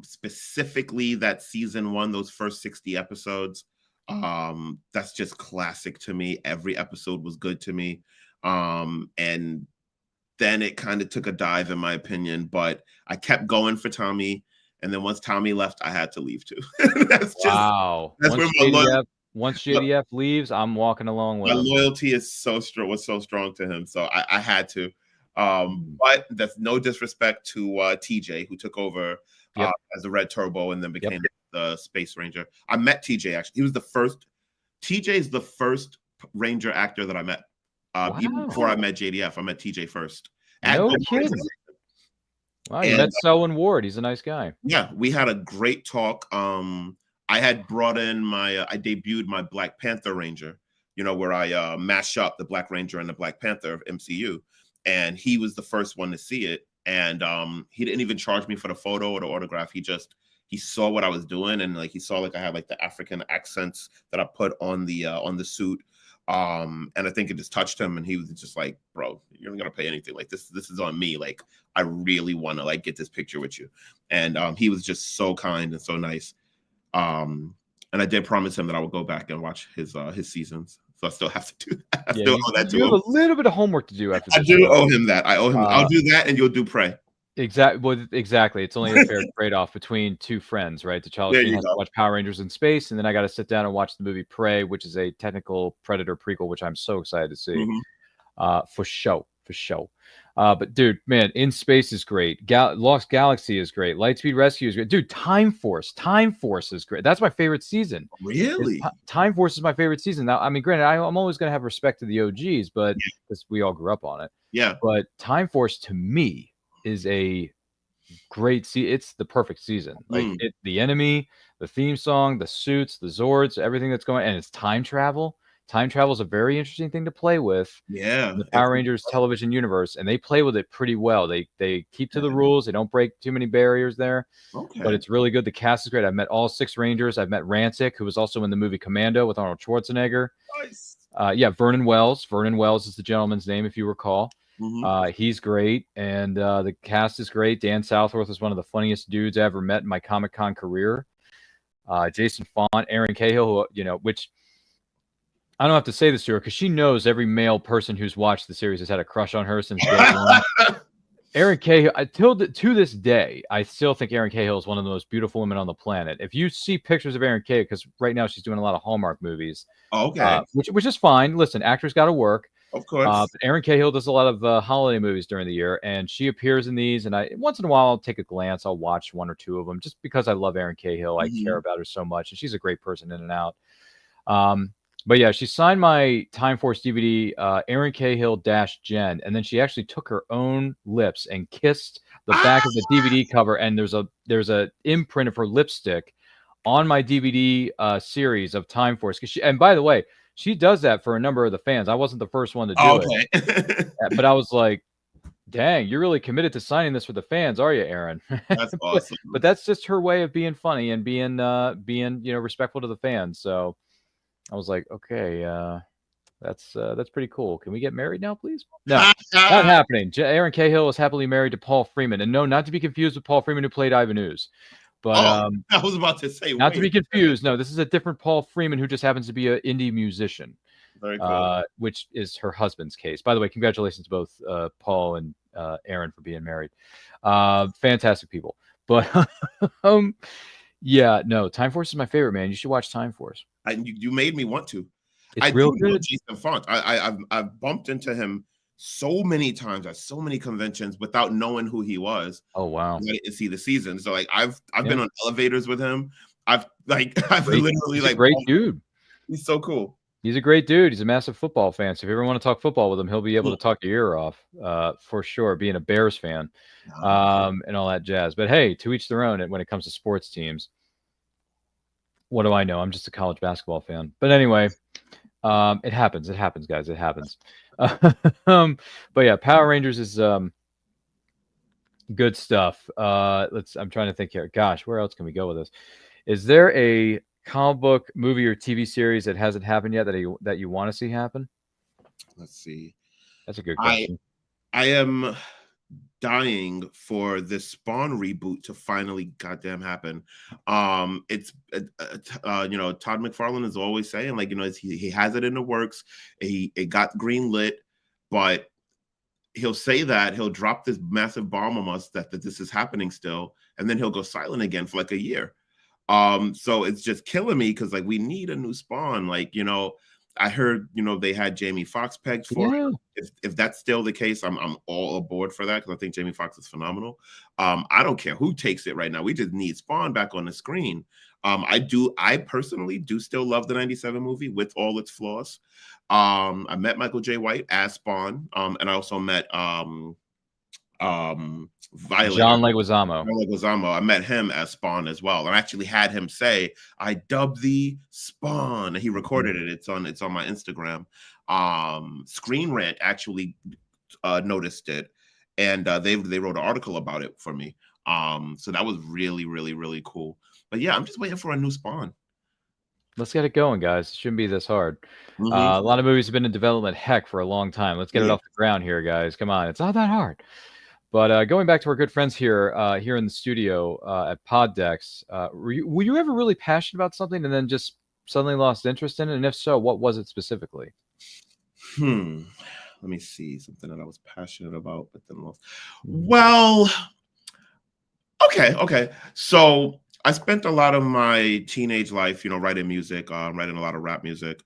specifically that season 1, those first 60 episodes, that's just classic to me. Every episode was good to me. And then it kind of took a dive, in my opinion, but I kept going for Tommy. And then once Tommy left, I had to leave too. That's where my once JDF leaves, I'm walking along with my loyalty is so strong. Was so strong to him, so I had to. But that's no disrespect to TJ, who took over as the Red Turbo and then became the Space Ranger. I met TJ actually. He was the first. TJ is the first Ranger actor that I met. Even before I met JDF, I met TJ first. No kidding. Wow, you met Selwyn Ward. He's a nice guy. Yeah, we had a great talk. I had brought in I debuted my Black Panther Ranger, where I mash up the Black Ranger and the Black Panther of MCU. And he was the first one to see it. And he didn't even charge me for the photo or the autograph. He saw what I was doing. And he saw I had the African accents that I put on the suit. And I think it just touched him. And he was just like, bro, you're not going to pay anything. This is on me. I really want to get this picture with you. And he was just so kind and so nice. And I did promise him that I would go back and watch his seasons. So I still have to do that. I still owe that to him. You have a little bit of homework to do after this. I do owe him that. I owe him. I'll do that, and you'll do Prey. Exactly. Well, exactly. It's only a fair trade-off between two friends, right? The Tchallasheen has to watch Power Rangers in space, and then I got to sit down and watch the movie Prey, which is a technical Predator prequel, which I'm so excited to see. For show. for sure. But dude, man, In Space is great. Lost Galaxy is great. Lightspeed Rescue is great. Dude, Time Force is great. That's my favorite season. Really? Time Force is my favorite season. Now, I mean, granted, I'm always going to have respect to the OGs, but because we all grew up on it. Yeah. But Time Force to me is a great it's the perfect season. Like the enemy, the theme song, the suits, the Zords, everything that's going, and it's time travel. Time travel is a very interesting thing to play with. Yeah, In the Power Rangers television universe, and they play with it pretty well. They keep to the rules. They don't break too many barriers there. Okay. But it's really good. The cast is great. I've met all 6 Rangers. I've met Rancic, who was also in the movie Commando with Arnold Schwarzenegger. Nice. Yeah, Vernon Wells. Vernon Wells is the gentleman's name, if you recall. He's great, and the cast is great. Dan Southworth is one of the funniest dudes I ever met in my Comic-Con career. Jason Font, Aaron Cahill, who, which I don't have to say this to her because she knows every male person who's watched the series has had a crush on her since day one. Aaron Cahill, to this day, I still think Aaron Cahill is one of the most beautiful women on the planet. If you see pictures of Aaron Cahill, because right now she's doing a lot of Hallmark movies, which is fine. Listen, actors got to work. Of course. But Aaron Cahill does a lot of holiday movies during the year, and she appears in these. And once in a while, I'll take a glance. I'll watch 1 or 2 of them just because I love Erin Cahill. I care about her so much, and she's a great person in and out. But yeah, she signed my Time Force DVD, Erin Cahill - Jen, and then she actually took her own lips and kissed the back of the DVD cover. And there's a imprint of her lipstick on my DVD series of Time Force. And by the way, she does that for a number of the fans. I wasn't the first one to do it. But I was like, dang, you're really committed to signing this for the fans, are you, Aaron? That's awesome. but that's just her way of being funny and being respectful to the fans. So I was like, okay, that's pretty cool. Can we get married now, please? No, not happening. Aaron Cahill is happily married to Paul Freeman. And no, not to be confused with Paul Freeman who played Ivan Ooze. But I was about to say, not to be confused. No, this is a different Paul Freeman who just happens to be an indie musician, very cool. Which is her husband's case. By the way, congratulations to both Paul and Aaron for being married. Fantastic people. But yeah, no, Time Force is my favorite, man. You should watch Time Force. You made me want to. It's real good. Jason Font. I've bumped into him so many times at so many conventions without knowing who he was. Oh wow! I didn't see the season, so like I've been on elevators with him. I've literally he's a great dude. He's so cool. He's a great dude. He's a massive football fan. So if you ever want to talk football with him, he'll be able to talk your ear off for sure. Being a Bears fan, and all that jazz. But hey, to each their own. When it comes to sports teams, what do I know? I'm just a college basketball fan. But anyway, it happens. It happens, guys. It happens. But yeah, Power Rangers is good stuff. I'm trying to think here. Gosh, where else can we go with this? Is there a comic book, movie, or TV series that hasn't happened yet that you want to see happen? Let's see. That's a good question. I am dying for this Spawn reboot to finally goddamn happen. It's Todd McFarlane is always saying, like, he has it in the works. It got green lit, but he'll say that he'll drop this massive bomb on us that this is happening still, and then he'll go silent again for like a year. So it's just killing me because like we need a new Spawn. Like, I heard, they had Jamie Foxx pegged for it. If that's still the case, I'm all aboard for that because I think Jamie Foxx is phenomenal. I don't care who takes it right now. We just need Spawn back on the screen. I personally do still love the 97 movie with all its flaws. I met Michael J. White as Spawn. And I also met Violet. John Leguizamo. I met him as Spawn as well. I actually had him say, "I dubbed thee Spawn." And he recorded it. It's on my Instagram. Screenrant actually noticed it, and they wrote an article about it for me. So that was really, really, really cool. But yeah, I'm just waiting for a new Spawn. Let's get it going, guys. It shouldn't be this hard. A lot of movies have been in development, for a long time. Let's get it off the ground here, guys. Come on, it's not that hard. But going back to our good friends here in the studio at Poddex, were you ever really passionate about something and then just suddenly lost interest in it? And if so, what was it specifically? Let me see. Something that I was passionate about, but then lost. Well, okay. So I spent a lot of my teenage life, writing music, writing a lot of rap music.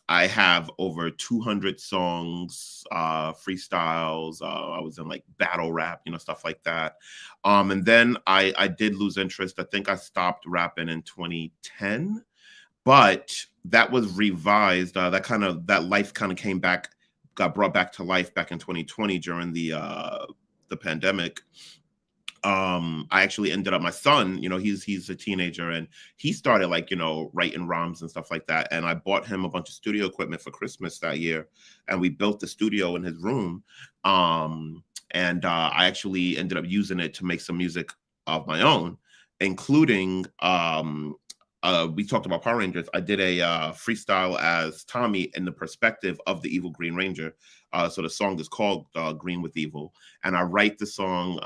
I have over 200 songs, freestyles. I was in like battle rap, stuff like that. And then I did lose interest. I think I stopped rapping in 2010, but that was revised. That life kind of came back, got brought back to life back in 2020 during the pandemic. I actually ended up, my son, he's a teenager, and he started writing rhymes and stuff like that. And I bought him a bunch of studio equipment for Christmas that year, and we built the studio in his room. And I actually ended up using it to make some music of my own, including we talked about Power Rangers. I did a freestyle as Tommy in the perspective of the evil Green Ranger. So the song is called Green with Evil. And I write the song,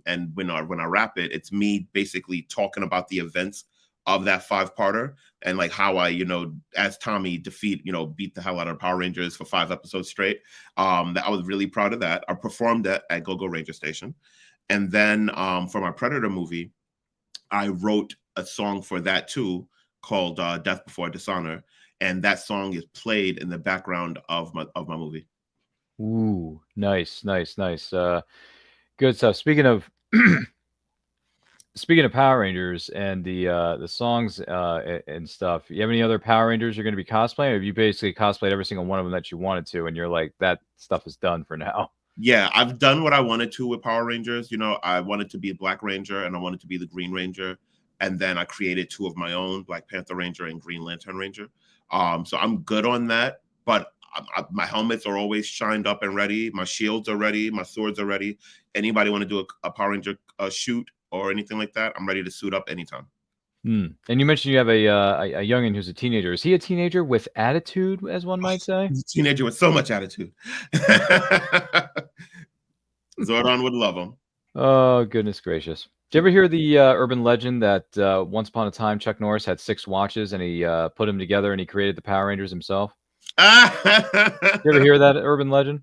and when I rap it, it's me basically talking about the events of that 5-parter and like how I, as Tommy beat the hell out of Power Rangers for 5 episodes straight. That I was really proud of that. I performed that at Go-Go Ranger Station. And then for my Predator movie, I wrote a song for that too called Death Before Dishonor. And that song is played in the background of my movie. Ooh, nice. Good stuff. Speaking of Power Rangers and the songs and stuff, you have any other Power Rangers you're going to be cosplaying, or have you basically cosplayed every single one of them that you wanted to, and you're like, that stuff is done for now? Yeah, I've done what I wanted to with Power Rangers. I wanted to be a Black Ranger, and I wanted to be the Green Ranger. And then I created 2 of my own, Black Panther Ranger and Green Lantern Ranger. So I'm good on that, but my helmets are always shined up and ready. My shields are ready. My swords are ready. Anybody want to do a Power Ranger shoot or anything like that, I'm ready to suit up anytime. And you mentioned you have a youngin who's a teenager. Is he a teenager with attitude, as one might say? He's a teenager with so much attitude. Zordon would love him. Oh, goodness gracious. Did you ever hear the urban legend that once upon a time Chuck Norris had 6 watches, and he put them together and he created the Power Rangers himself? You ever hear that urban legend?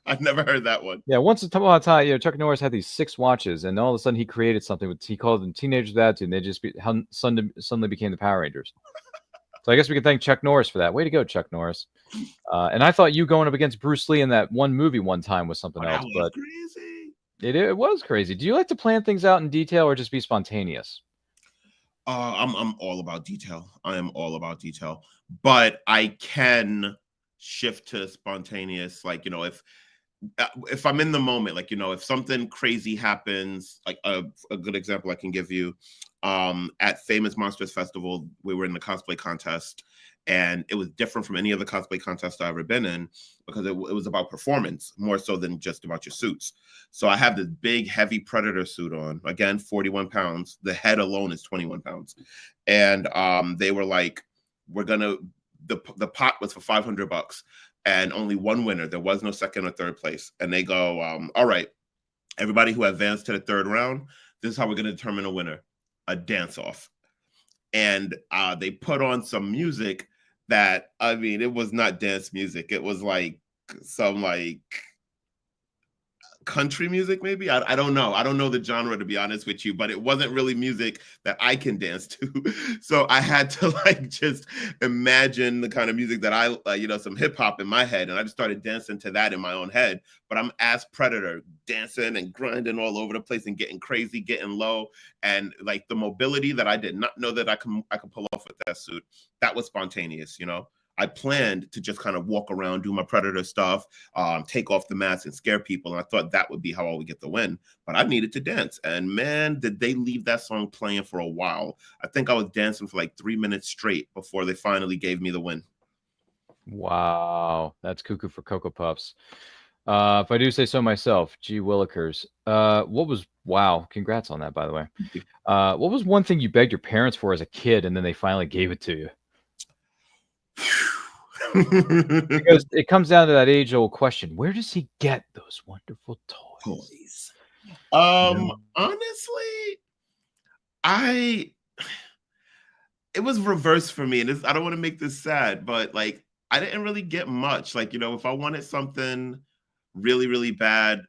I've never heard that one. Yeah, once upon a time, Chuck Norris had these 6 watches, and all of a sudden he created something. He called them Teenagers with Attitude, and they just suddenly became the Power Rangers. So I guess we can thank Chuck Norris for that. Way to go, Chuck Norris. And I thought you going up against Bruce Lee in that one movie one time was something else, but crazy. It was crazy. Do you like to plan things out in detail or just be spontaneous? I'm all about detail. I am all about detail, but I can shift to spontaneous. Like, if I'm in the moment, like, if something crazy happens, like a good example I can give you, at Famous Monsters Festival, we were in the cosplay contest, and it was different from any other cosplay contest I've ever been in, because it was about performance more so than just about your suits. So I have this big, heavy Predator suit on, again, 41 pounds. The head alone is 21 pounds. And they were like, the pot was for $500 and only one winner. There was no second or third place. And they go, all right, everybody who advanced to the 3rd round, this is how we're going to determine a winner, a dance off. And they put on some music that, it was not dance music. It was like some country music, maybe. I don't know. I don't know the genre, to be honest with you, but it wasn't really music that I can dance to. So I had to just imagine the kind of music that I, some hip hop in my head. And I just started dancing to that in my own head. But I'm as Predator, dancing and grinding all over the place and getting crazy, getting low. And like the mobility that I did not know that I could pull off with that suit, that was spontaneous, I planned to just kind of walk around, do my Predator stuff, take off the mask and scare people. And I thought that would be how I would get the win. But I needed to dance. And man, did they leave that song playing for a while. I think I was dancing for like 3 minutes straight before they finally gave me the win. Wow. That's cuckoo for Cocoa Puffs. If I do say so myself, gee willikers. Wow. Congrats on that, by the way. What was one thing you begged your parents for as a kid and then they finally gave it to you? Because it comes down to that age-old question: where does he get those wonderful toys? Honestly, it was reversed for me, and I don't want to make this sad, but like I didn't really get much. Like, if I wanted something really, really bad,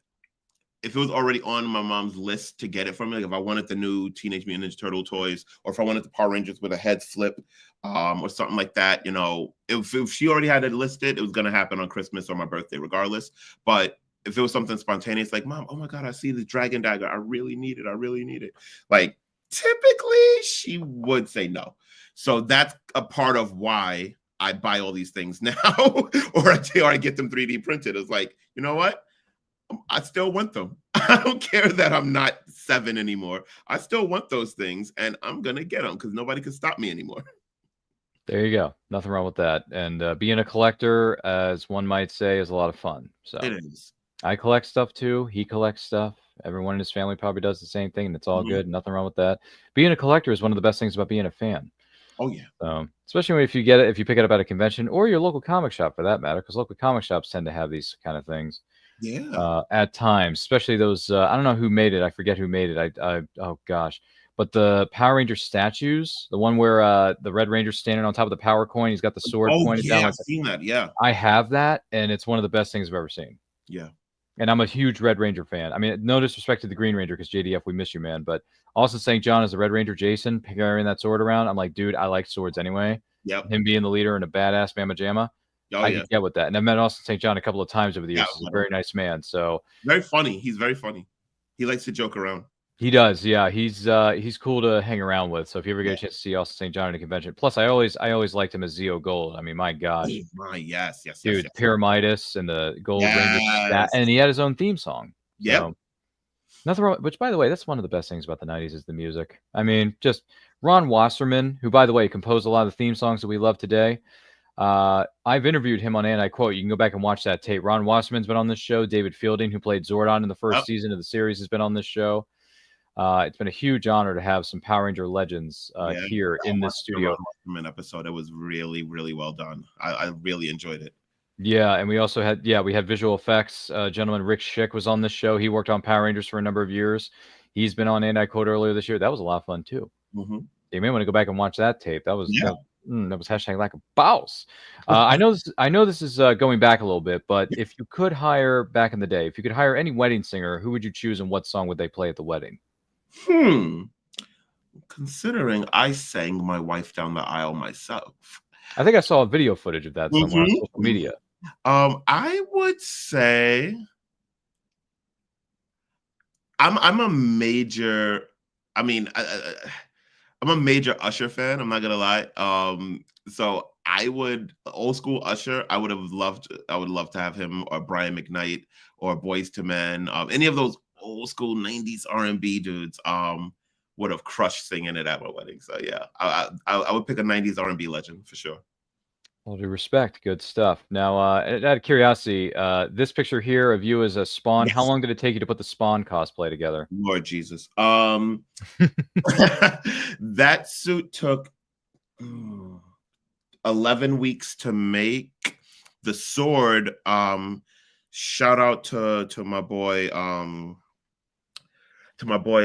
if it was already on my mom's list to get it from me, like if I wanted the new Teenage Mutant Ninja Turtle toys, or if I wanted the Power Rangers with a head flip, or something like that, if she already had it listed, it was gonna happen on Christmas or my birthday, regardless. But if it was something spontaneous, like, Mom, oh my God, I see the Dragon Dagger, I really need it, like, typically she would say no. So that's a part of why I buy all these things now, or I get them 3D printed. It's like, you know what? I still want them. I don't care that I'm not 7 anymore. I still want those things, and I'm gonna get them because nobody can stop me anymore. There you go. Nothing wrong with that. And being a collector, as one might say, is a lot of fun. So It is. I collect stuff too. He collects stuff. Everyone in his family probably does the same thing, and it's all good. Nothing wrong with that. Being a collector is one of the best things about being a fan. Oh yeah. Especially if you pick it up at a convention or your local comic shop for that matter, because local comic shops tend to have these kind of things. Yeah. At times, especially those. I don't know who made it. I forget who made it. Oh gosh. But the Power Ranger statues, the one where the Red Ranger's standing on top of the power coin, he's got the sword pointed down. I've seen that. Yeah. I have that, and it's one of the best things I've ever seen. Yeah. And I'm a huge Red Ranger fan. I mean, no disrespect to the Green Ranger, because JDF, we miss you, man. But Austin St. John as the Red Ranger, Jason carrying that sword around. I'm like, dude, I like swords anyway. Yep. Him being the leader and a badass mamma jamma. I can get with that. And I've met Austin St. John a couple of times over the years. He's a very nice man. So very funny. He's very funny. He likes to joke around. He does, yeah. He's cool to hang around with. So if you ever get a chance to see Austin St. John at a convention, plus I always liked him as Zeo Gold. I mean, my gosh, yes, dude, yes. Pyramidas and the Gold Ranger, and he had his own theme song. Yeah, so, nothing wrong. Which, by the way, that's one of the best things about the '90s is the music. I mean, just Ron Wasserman, who, by the way, composed a lot of the theme songs that we love today. I've interviewed him on And I Quote. You can go back and watch that tape. Ron Wasserman's been on this show. David Fielding, who played Zordon in the first season of the series, has been on this show. It's been a huge honor to have some Power Ranger legends here in this studio. Episode, it was really, really well done. I really enjoyed it. Yeah, and we also had visual effects. Gentleman Rick Schick was on this show. He worked on Power Rangers for a number of years. He's been on And I Quote earlier this year. That was a lot of fun too. You may want to go back and watch that tape. That was that was hashtag like a boss. I know this is going back a little bit, but if you could hire back in the day, if you could hire any wedding singer, who would you choose and what song would they play at the wedding? Considering I sang my wife down the aisle myself, I think I saw a video footage of that somewhere on social media. I would say I'm a major. I mean, I'm a major Usher fan. I'm not gonna lie. So I would old school Usher. I would love to have him or Brian McKnight or Boyz II Men. Any of those old school 90s R&B dudes would have crushed singing it at my wedding. So yeah, I would pick a 90s R&B legend for sure. Well, due respect, good stuff. Now, out of curiosity, this picture here of you as a Spawn, how long did it take you to put the Spawn cosplay together? Lord Jesus. That suit took 11 weeks to make. The sword, shout out to my boy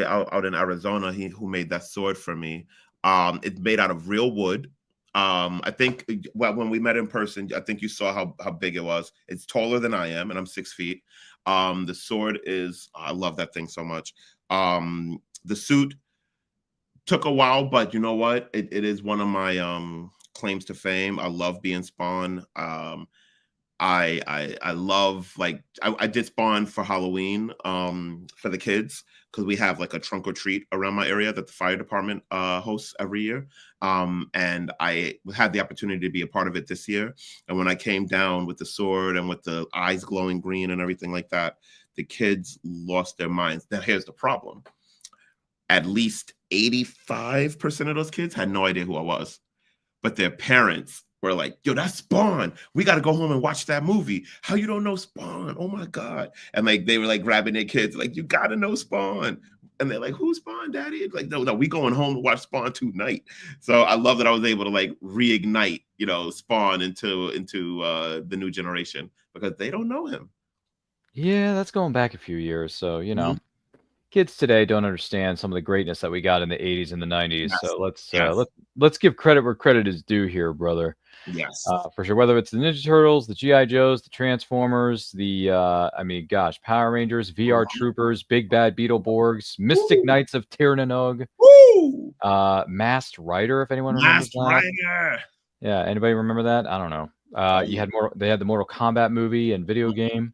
out in Arizona, who made that sword for me. It's made out of real wood. I think when we met in person, I think you saw how big it was. It's taller than I am, and I'm 6 feet. The sword is, I love that thing so much. The suit took a while, but you know what? It is one of my claims to fame. I love being Spawn. I love, like, I did Spawn for Halloween for the kids, because we have like a trunk or treat around my area that the fire department hosts every year. And I had the opportunity to be a part of it this year. And when I came down with the sword and with the eyes glowing green and everything like that, the kids lost their minds. Now here's the problem. At least 85% of those kids had no idea who I was, but their parents were like, yo, that's Spawn. We got to go home and watch that movie. How you don't know Spawn? Oh my God. And like, they were like grabbing their kids, like, you got to know Spawn. And they're like, who's Spawn, Daddy? Like, no, we going home to watch Spawn tonight. So I love that I was able to like reignite, Spawn into the new generation, because they don't know him. Yeah, that's going back a few years. So, kids today don't understand some of the greatness that we got in the 80s and the 90s. Yes. So Yes. let's give credit where credit is due here, brother. Yes. For sure. Whether it's the Ninja Turtles, the GI Joes, the Transformers, the I mean, gosh, Power Rangers, VR Troopers, Big Bad Beetleborgs, Mystic Knights of Tirnanog, Woo! Masked Rider, if anyone remembers Last that. Rider. Yeah, anybody remember that? I don't know. You had more. They had the Mortal Kombat movie and video game.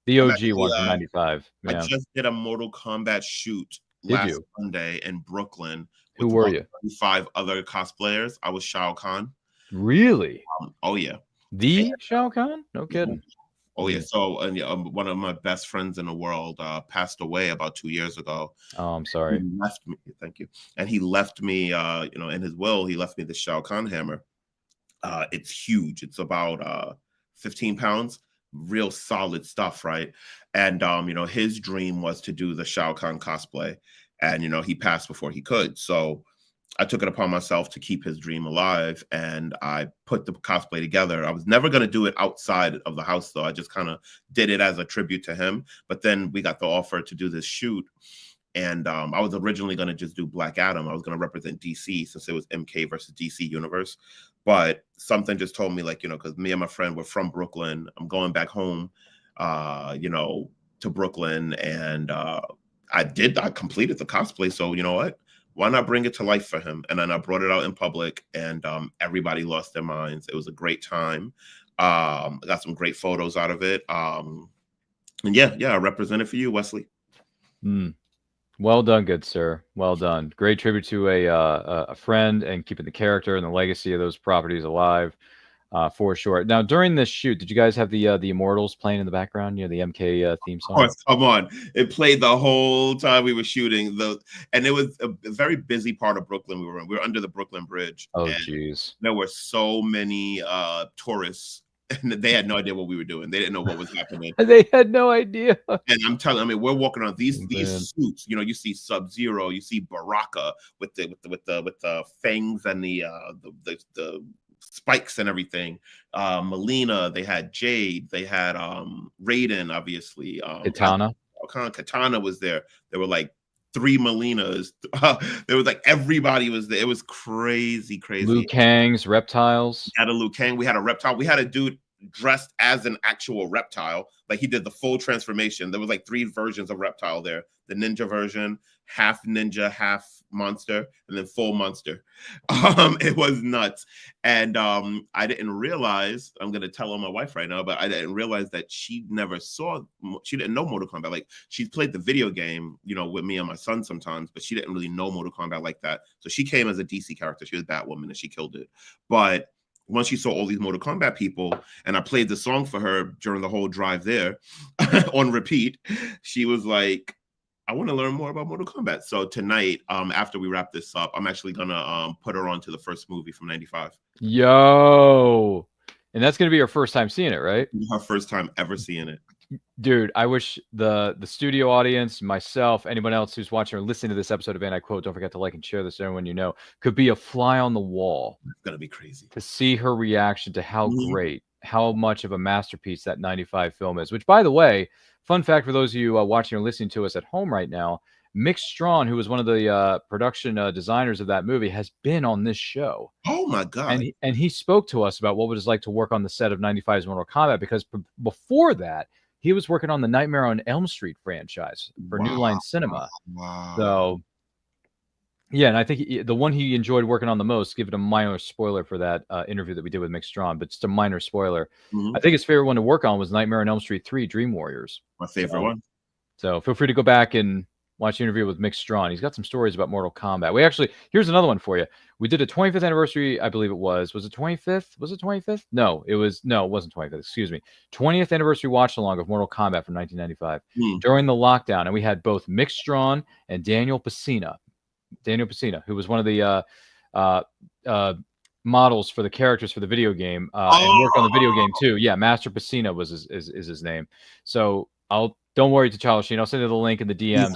The I'm OG actually, one from '95. I Yeah. just did a Mortal Kombat shoot Did last you? Sunday in Brooklyn Who with were about you? 35 other cosplayers. I was Shao Kahn. Really? Oh yeah. The Shao Kahn? No kidding. Oh yeah. So one of my best friends in the world passed away about 2 years ago. Oh, I'm sorry. He left me. Thank you. And he left me, in his will, he left me the Shao Kahn hammer. It's huge. It's about 15 pounds. Real solid stuff, right? And his dream was to do the Shao Kahn cosplay, and he passed before he could. So I took it upon myself to keep his dream alive, and I put the cosplay together. I was never going to do it outside of the house, though. I just kind of did it as a tribute to him. But then we got the offer to do this shoot, and I was originally going to just do Black Adam. I was going to represent DC since it was MK versus DC Universe. But something just told me, because me and my friend were from Brooklyn. I'm going back home, to Brooklyn, and I completed the cosplay. So you know what? Why not bring it to life for him? And then I brought it out in public, and everybody lost their minds. It was a great time. I got some great photos out of it. And I represented for you, Wesley. Well done, good sir. Well done. Great tribute to a friend and keeping the character and the legacy of those properties alive, for sure. Now, during this shoot, did you guys have the Immortals playing in the background? The MK theme song. Of course, come on! It played the whole time we were shooting. And it was a very busy part of Brooklyn. We were under the Brooklyn Bridge. Oh, jeez. There were so many tourists. And they had no idea what we were doing. They didn't know what was happening. They had no idea. And I'm telling, we're walking on these suits. You see Sub-Zero, you see Baraka with the fangs and the spikes and everything. Melina, they had Jade, they had Raiden, obviously. Katana was there. There were like 3 Melinas. There was everybody was there. It was crazy. Liu Kang's reptiles. We had a Liu Kang. We had a reptile. We had a dude dressed as an actual reptile. He did the full transformation. There was 3 versions of reptile there. The ninja version, half ninja, half monster, and then full monster. It was nuts. And I didn't realize, I'm going to tell on my wife right now, but I didn't realize that she didn't know Mortal Kombat. She's played the video game, with me and my son sometimes, but she didn't really know Mortal Kombat like that. So she came as a DC character. She was Batwoman and she killed it. But once she saw all these Mortal Kombat people, and I played the song for her during the whole drive there on repeat, she was like, I want to learn more about Mortal Kombat. So tonight, after we wrap this up, I'm actually gonna put her on to the first movie from '95. Yo, and that's gonna be her first time seeing it, right? Her first time ever seeing it. Dude, I wish the studio audience, myself, anyone else who's watching or listening to this episode of And I Quote, don't forget to like and share this to everyone you know, could be a fly on the wall. It's gonna be crazy to see her reaction to how great, how much of a masterpiece that '95 film is. Which, by the way, fun fact for those of you watching or listening to us at home right now, Mick Strawn, who was one of the production designers of that movie, has been on this show. Oh my God. And he spoke to us about what it was like to work on the set of '95's Mortal Kombat, because before that, he was working on the Nightmare on Elm Street franchise for New Line Cinema. Wow. So, yeah, and I think the one he enjoyed working on the most, give it a minor spoiler for that interview that we did with Mick Strawn, but just a minor spoiler. I think his favorite one to work on was Nightmare on Elm Street 3, Dream Warriors. My favorite one. So feel free to go back and watch the interview with Mick Strawn. He's got some stories about Mortal Kombat. Here's another one for you. We did a 25th anniversary, I believe it was. Was it 25th? Was it 25th? No, it wasn't 25th. Excuse me. 20th anniversary watch along of Mortal Kombat from 1995 during the lockdown. And we had both Mick Strawn and Daniel Pesina. Who was one of the models for the characters for the video game and worked on the video game too. Yeah, Master Pesina was his name. So don't worry, Tchallasheen. I'll send you the link in the DMs.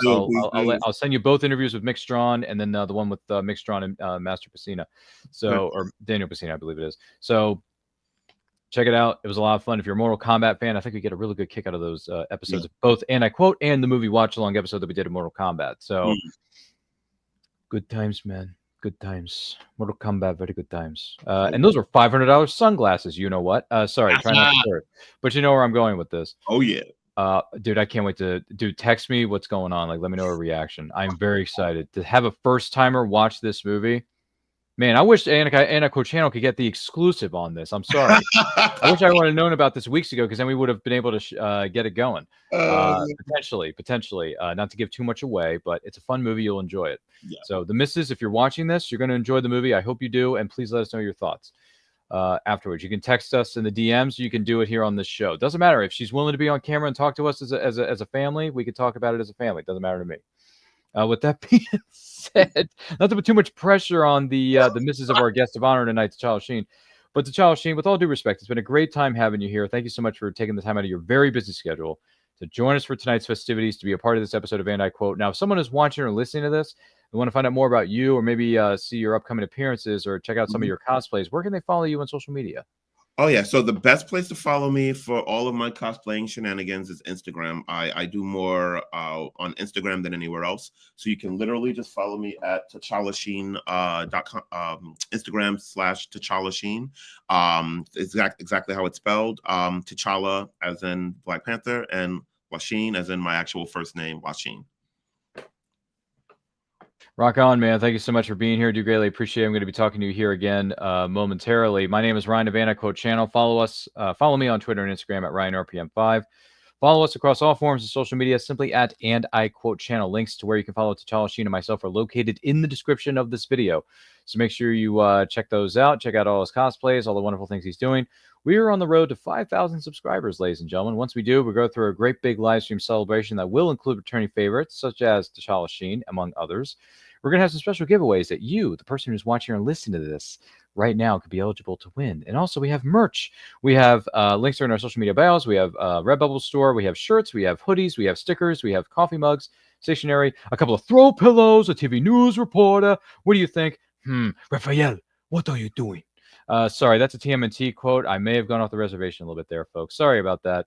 I'll send you both interviews with Mick Strawn and then the one with Mick Strawn and Master Pesina. So, or Daniel Pesina, I believe it is. So, check it out. It was a lot of fun. If you're a Mortal Kombat fan, I think we get a really good kick out of those episodes, both And I Quote and the movie watch along episode that we did of Mortal Kombat. So good times, man. Good times. Mortal Kombat, very good times. And those were $500 sunglasses. You know what? Sorry, try not to start. But you know where I'm going with this. Oh yeah. Dude, I can't wait to text me what's going on. Like, let me know a reaction. I'm very excited to have a first timer watch this movie. Man, I wish Anna Channel could get the exclusive on this. I'm sorry. I wish I would have known about this weeks ago, because then we would have been able to get it going. Potentially. Not to give too much away, but it's a fun movie. You'll enjoy it. Yeah. So the missus, if you're watching this, you're going to enjoy the movie. I hope you do, and please let us know your thoughts afterwards. You can text us in the DMs. You can do it here on this show. Doesn't matter if she's willing to be on camera and talk to us as a family. We could talk about it as a family. Doesn't matter to me. With that being said, not to put too much pressure on the missus of our guest of honor tonight, Tchallasheen, but Tchallasheen, with all due respect, it's been a great time having you here. Thank you so much for taking the time out of your very busy schedule to join us for tonight's festivities, to be a part of this episode of And I Quote. Now, if someone is watching or listening to this and want to find out more about you, or maybe see your upcoming appearances or check out some of your cosplays, where can they follow you on social media? Oh yeah, so the best place to follow me for all of my cosplaying shenanigans is Instagram. I do more on Instagram than anywhere else. So you can literally just follow me at Tchallasheen.com, Instagram /Tchallasheen. Exactly how it's spelled. T'Challa as in Black Panther, and Lasheen as in my actual first name, Lasheen. Rock on, man. Thank you so much for being here. Do greatly appreciate it. I'm going to be talking to you here again momentarily. My name is Ryan of And I Quote Channel. Follow me on Twitter and Instagram at RyanRPM5. Follow us across all forms of social media simply at And I Quote Channel. Links to where you can follow Tchallasheen and myself are located in the description of this video. So make sure you check those out. Check out all his cosplays, all the wonderful things he's doing. We are on the road to 5,000 subscribers, ladies and gentlemen. Once we do, we go through a great big live stream celebration that will include returning favorites, such as Tchallasheen, among others. We're going to have some special giveaways that you, the person who's watching or listening to this right now, could be eligible to win. And also, we have merch. We have links are in our social media bios. We have Redbubble store. We have shirts. We have hoodies. We have stickers. We have coffee mugs, stationery, a couple of throw pillows, a TV news reporter. What do you think? Raphael, what are you doing? Sorry, that's a TMNT quote. I may have gone off the reservation a little bit there, folks. Sorry about that.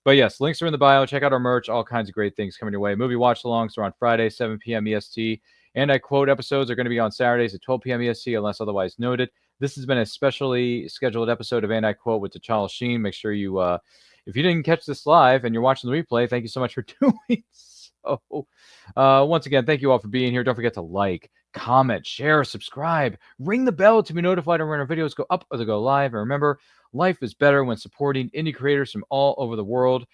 But yes, links are in the bio. Check out our merch. All kinds of great things coming your way. Movie watch-alongs are on Friday, 7 p.m. EST. And I Quote episodes are going to be on Saturdays at 12 p.m. EST, unless otherwise noted. This has been a specially scheduled episode of And I Quote with Tchallasheen. Make sure you, if you didn't catch this live and you're watching the replay, thank you so much for doing so. Once again, thank you all for being here. Don't forget to like, comment, share, subscribe, ring the bell to be notified when our videos go up or they go live. And remember, life is better when supporting indie creators from all over the world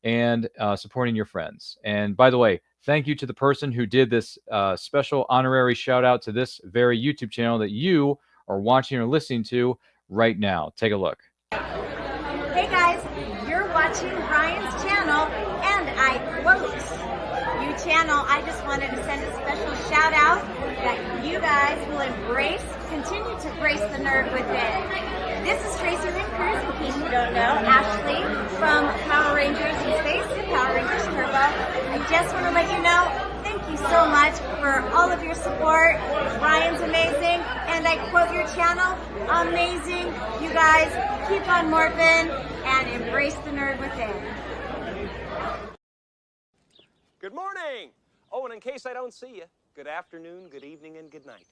and supporting your friends. And by the way, thank you to the person who did this special honorary shout out to this very YouTube channel that you are watching or listening to right now. Take a look. Hey guys, you're watching Ryan's channel, And I Quote. You channel, I just wanted to send a special shout out that you guys will continue to embrace the nerd within. This is Tracy Lynn Cruz, in case you don't know, Ashley from Power Rangers in Space and Power Rangers Turbo. I just want to let you know, thank you so much for all of your support. Ryan's amazing, And I Quote your channel, amazing. You guys keep on morphing and embrace the nerd within. Good morning. Oh, and in case I don't see you, good afternoon, good evening, and good night.